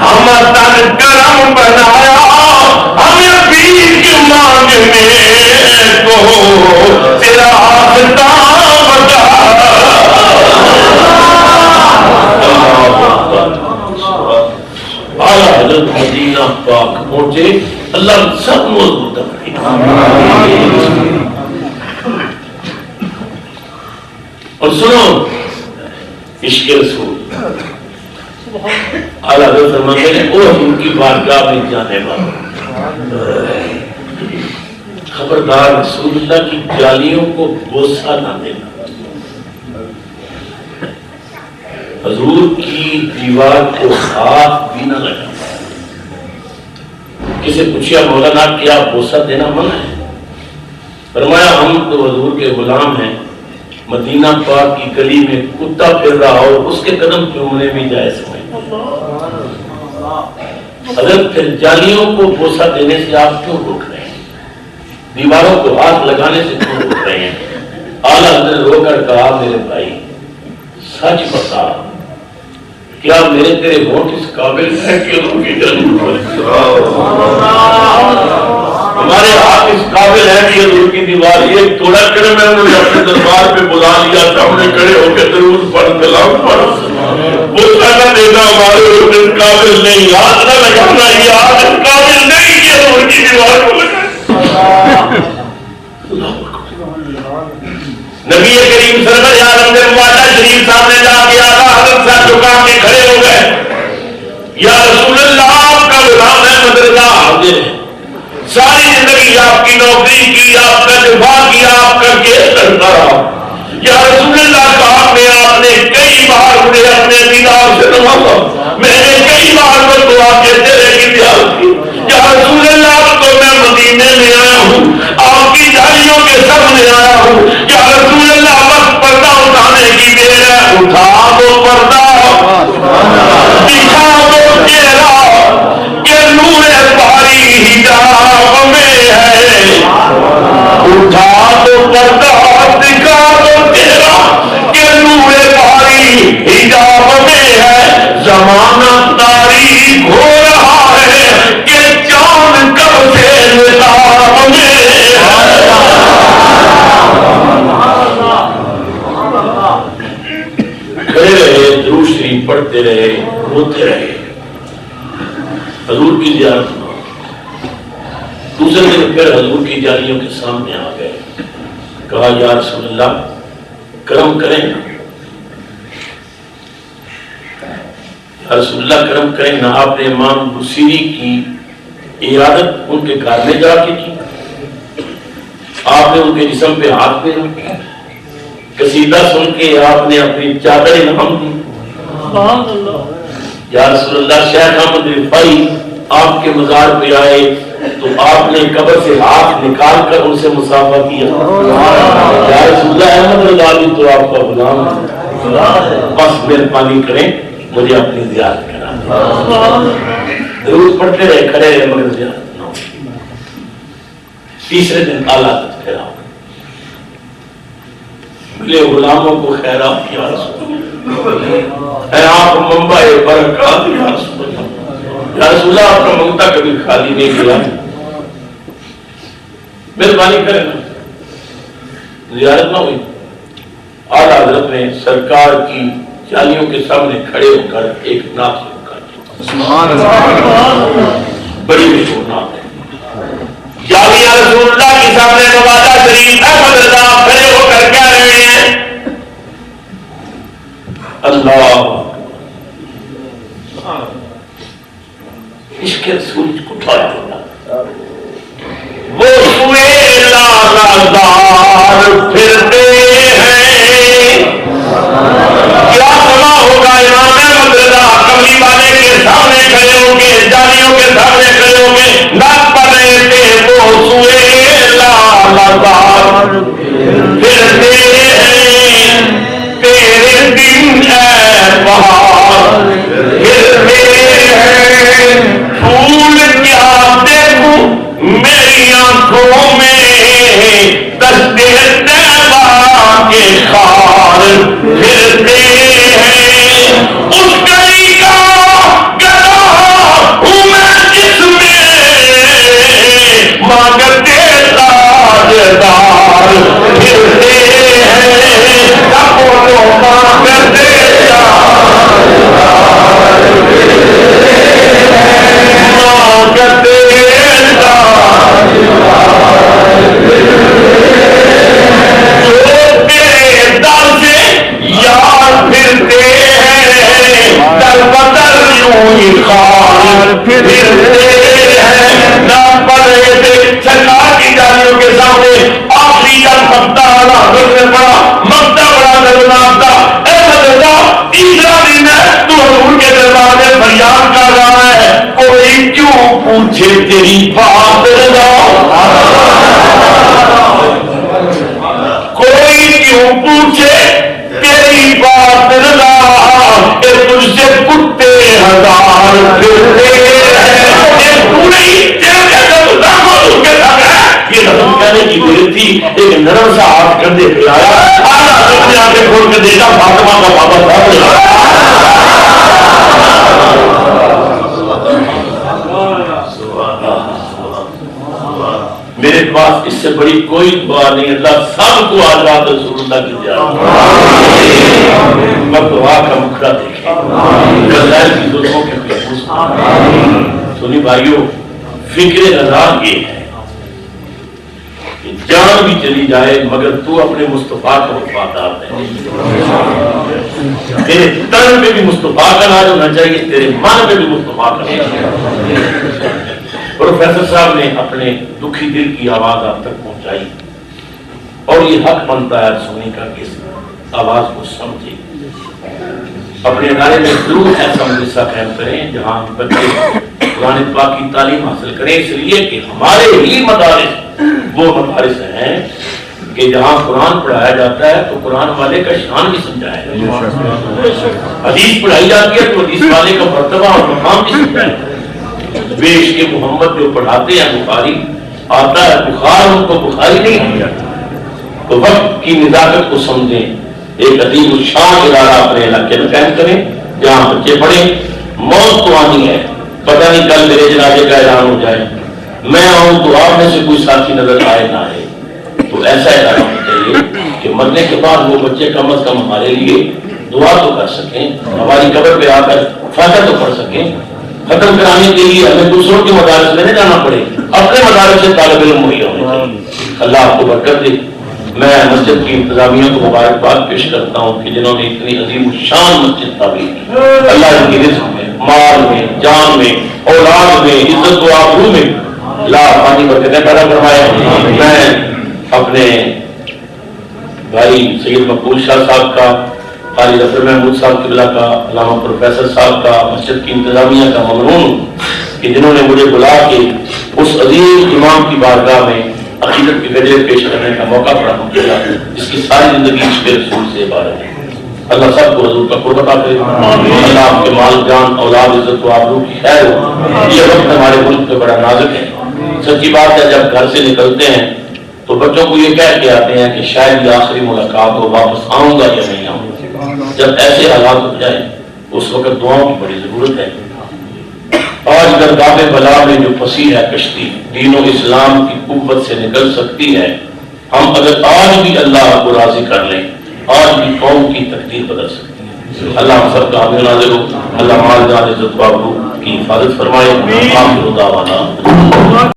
ہم تن کرم بنایا ہمیں بھیک مانگنے کو تیرا آستان بتا اعلیٰ حضرت مدینہ پاک پہنچے اللہ سب موضوع تک اور سنو عشق رسول اعلیٰ حضرت فرماتے ہیں وہ ان کی بارگاہ میں جانے والا خبردار رسول اللہ کی جالیوں کو بوسہ نہ دینا، حضور کی دیوار کو ہاتھ بھی نہ لگانا۔ کسی پوچھا مولانا کیا بوسہ دینا منع ہے؟ فرمایا ہم تو حضور کے غلام ہیں، مدینہ پاک کی گلی میں کتا پھر رہا ہو اس کے قدم چومنے بھی جائز سمجھتے حضرت پھر جالیوں کو بوسہ دینے سے آپ کیوں روک رہے ہیں، دیواروں کو ہاتھ لگانے سے کیوں روک رہے ہیں؟ اعلیٰ حضرت رو کر کہا میرے بھائی سچ بتا کیا میرے تیرے ہونٹ اس قابل ہے کہ ان کی جنم ہمارے ہاتھ اس قابل ہے کہ حضور کی دیوار یہ توڑا کرے میں انہوں نے اپنے دربار پہ بلا لیا سامنے کھڑے ہو کے درود پڑھ کلام پڑھ وہ کہنا دینا ہمارے حضور اس قابل نہیں، ہاتھ نہ لگانا یہ ہاتھ اس قابل نہیں کہ حضور کی دیوار کو لگائے۔ نبی کریم صلی اللہ علیہ وسلم معاہدہ شریف سامنے جا کے آقا حضرت صاحب جھکا کے کھڑے ہو گئے، یا رسول اللہ آپ کا غلام ہے مدرسہ حاضر ہے، ساری زندگی آپ کی نوکری کی، آپ کا دفاع کیا، آپ کا کیس لڑتا رہا، یا رسول اللہ کہا میں آپ نے کئی بار مجھے اپنے دیدار سے نوازا، میں نے کئی بار میں دعا کے تیرے کی بیعت کی، یا رسول اللہ تو میں مدینے میں آیا ہوں، آپ کی جھالیوں کے سامنے آیا ہوں، یا رسول اللہ بس پردہ اٹھانے کی دیر ہے، اٹھا دو پردہ دکھا دو چہرہ کہ نور باری حجاب میں ہے، اٹھا دو پردہ دکھا دو چہرہ کہ نور باری حجاب میں ہے، زمانہ تاریخ ہو رہا ہے کہ چاند کب سے نقاب میں کھڑے رہے، درود شریف پڑھتے رہے، روتے رہے، حضور کی زیارت ہوا۔ دوسرے دن پھر حضور کی جالیوں کے سامنے آ گئے، کہا یا رسول اللہ کرم کریں نا، یا رسول اللہ کرم کریں نا، آپ نے امام بصیری کی عیادت ان کے گھر میں جا کے کی، آپ نے ان کے جسم پہ ہاتھ پہ رکھا، قصیدہ سن کے آپ نے اپنی چادر انعام دی، یا رسول اللہ شیخ احمد رفاعی آپ کے مزار پہ آئے تو آپ نے قبر سے ہاتھ نکال کر ان سے مصافحہ کیا، یا رسول اللہ احمد رضا بھی تو آپ کا غلام ہے، بس مہربانی کریں مجھے اپنی زیارت کرا۔ درود پڑھتے رہے، کھڑے رہے، مگر زیارت نہ ہوئی۔ تیسرے دن اعلیٰ خیرات ملے غلاموں کو خیرات یا رسول اللہ، اے آپ منبع برکات یا رسول اللہ، یا رسول اللہ آپ کا منگتا کبھی خالی نہیں کیا، مہربانی کریں نا، زیارت نہ ہوئی۔ اعلیٰ حضرت نے سرکار کی جالیوں کے سامنے کھڑے ہو کر ایک نعت سبحان اللہ، بڑی مشہور نعت ہے، جامعہ رسول اللہ کے سامنے نوازا شریف احمد رضا کھڑے ہو کر کہہ رہے ہیں اللہ اس کے رسول کو اٹھایا وہ سوئے لازار پھرتے ہیں، کیا سما ہوگا امام احمد رضا کملی والے کے سامنے کھڑے ہوں گے، جالیوں کے سامنے کھڑے ہوں گے، نعت پڑھ رہے تھے وہ سوئے لازار پھرتے ہیں، تیرے دن اے بہار پھرتے ہیں، پھول کیا دیکھوں میری آنکھوں میں، دستے طیبہ کے خار پھرتے ہیں، اس گلی کا گدا ہوں میں جس میں مانگتے تاجدار پھرتے ہیں، اپنوں مانگتے سرکار کی جالیوں کے سامنے آخری جب مکتا بڑا مکتا بڑا دردناک تھا، احمد رضا تیسرا دن ہے تو حضور کے دربار میں فریاد کر رہا ہے، کوئی کیوں پوچھے تیری بات رضا، کوئی کیوں پوچھے تیری بات رضا، کہ تجھ سے کتے ہزار پھرتے ہیں، یہ رسم کہنے کی ضرورت تھی، ایک نرم سا ہاتھ کر دے پلایا، اپنے آنکھیں کھول کے دیکھا فاطمہ کا بابا صاحب میرے پاس اس سے بڑی کوئی دعا نہیں، اللہ سب کو آزاد رسول اللہ کی زیارت، مگر دعا کا مکھڑا دیکھیں، غزائل کی ظلموں کے محفوظ سنی بھائیوں، فکر رضا یہ ہے کہ جان بھی چلی جائے مگر تو اپنے مصطفیٰ کا وفادار رہے، تیرے تن پہ بھی مصطفیٰ کا ناز ہونا چاہیے، تیرے من پہ بھی مصطفیٰ کا ناز ہونا چاہیے۔ پروفیسر صاحب نے اپنے دکھی دل کی آواز آپ تک پہنچائی اور یہ حق بنتا ہے سننے کا کہ اس آواز کو سمجھے، اپنے ادارے میں ضرور ایسا مدرسہ قائم کریں جہاں بچے قرآن پاک کی تعلیم حاصل کریں، اس لیے کہ ہمارے ہی مدارس وہ مدارس ہیں کہ جہاں قرآن پڑھایا جاتا ہے تو قرآن والے کا شان بھی سمجھایا جاتا ہے، حدیث پڑھائی جاتی ہے تو حدیث والے کا مرتبہ اور مقام بھی سمجھایا جاتا ہے۔ بیش کے محمد جو پڑھاتے ہیں بخاری آتا ہے، بخار ان کو بخاری نہیں آ جاتا، تو وقت کی نزاکت کو سمجھیں، ایک عظیم الشان ادارہ اپنے علاقے میں قائم کریں جہاں بچے پڑھیں، موت تو آنی ہے، پتہ نہیں کل میرے جنازے کا اعلان ہو جائے، میں آؤں تو آپ میں سے کوئی ساتھی نظر آئے نہ آئے، تو ایسا ادارہ ہونا چاہیے کہ مرنے کے بعد وہ بچے کم از کم ہمارے لیے دعا تو کر سکیں، ہماری قبر پہ آ کر فاتحہ تو پڑھ سکیں۔ ختم کرانے کے لیے ہمیں دوسروں کے مدارس میں نہیں جانا پڑے، اپنے مدارس سے طالب علم مہیا ہونے چاہیے۔ اللہ آپ کو برکت دے۔ میں مسجد کی انتظامیہ کو مبارکباد پیش کرتا ہوں کہ جنہوں نے اتنی عظیم الشان مسجد تعمیر کی، اللہ ان کی رزق میں، مال میں، جان میں، اولاد میں، عزت و آبرو میں اللہ پانی برکتیں پیدا فرمائے۔ میں اپنے بھائی سید مقبول شاہ صاحب کا، قاری ظفر محمود صاحب قبلہ کا، علامہ پروفیسر صاحب کا، مسجد کی انتظامیہ کا ممنون ہوں کہ جنہوں نے مجھے بلا کے اس عظیم امام کی بارگاہ میں عقیدت کی گجر پیش کرنے کا موقع فراہم کیا، جس کی ساری زندگی عشق رسول سے عبارت ہے۔ اللہ سب کو حضور کا قرب عطا کرے، اللہ آپ کے مال جان اولاد عزت و آبرو کی خیر ہو۔ یہ وقت ہمارے ملک پہ بڑا نازک ہے، سچی بات ہے جب گھر سے نکلتے ہیں تو بچوں کو یہ کہہ کے آتے ہیں کہ شاید یہ آخری ملاقات ہو، واپس آؤں گا یا نہیں آؤں گا۔ جب ایسے حالات ہو جائیں اس وقت دعاؤں کی بڑی ضرورت ہے۔ آج درگاہ بلا میں جو پھنسی ہے کشتی، دین و اسلام کی قوت سے نکل سکتی ہے۔ ہم اگر آج بھی اللہ کو راضی کر لیں، آج بھی قوم کی تقدیر بدل سکتی ہے۔ اللہ ہم سب کا حاضر ناظر ہو، اللہ مال جان عزت و آبرو کی حفاظت فرمائے۔ آخر دعوانا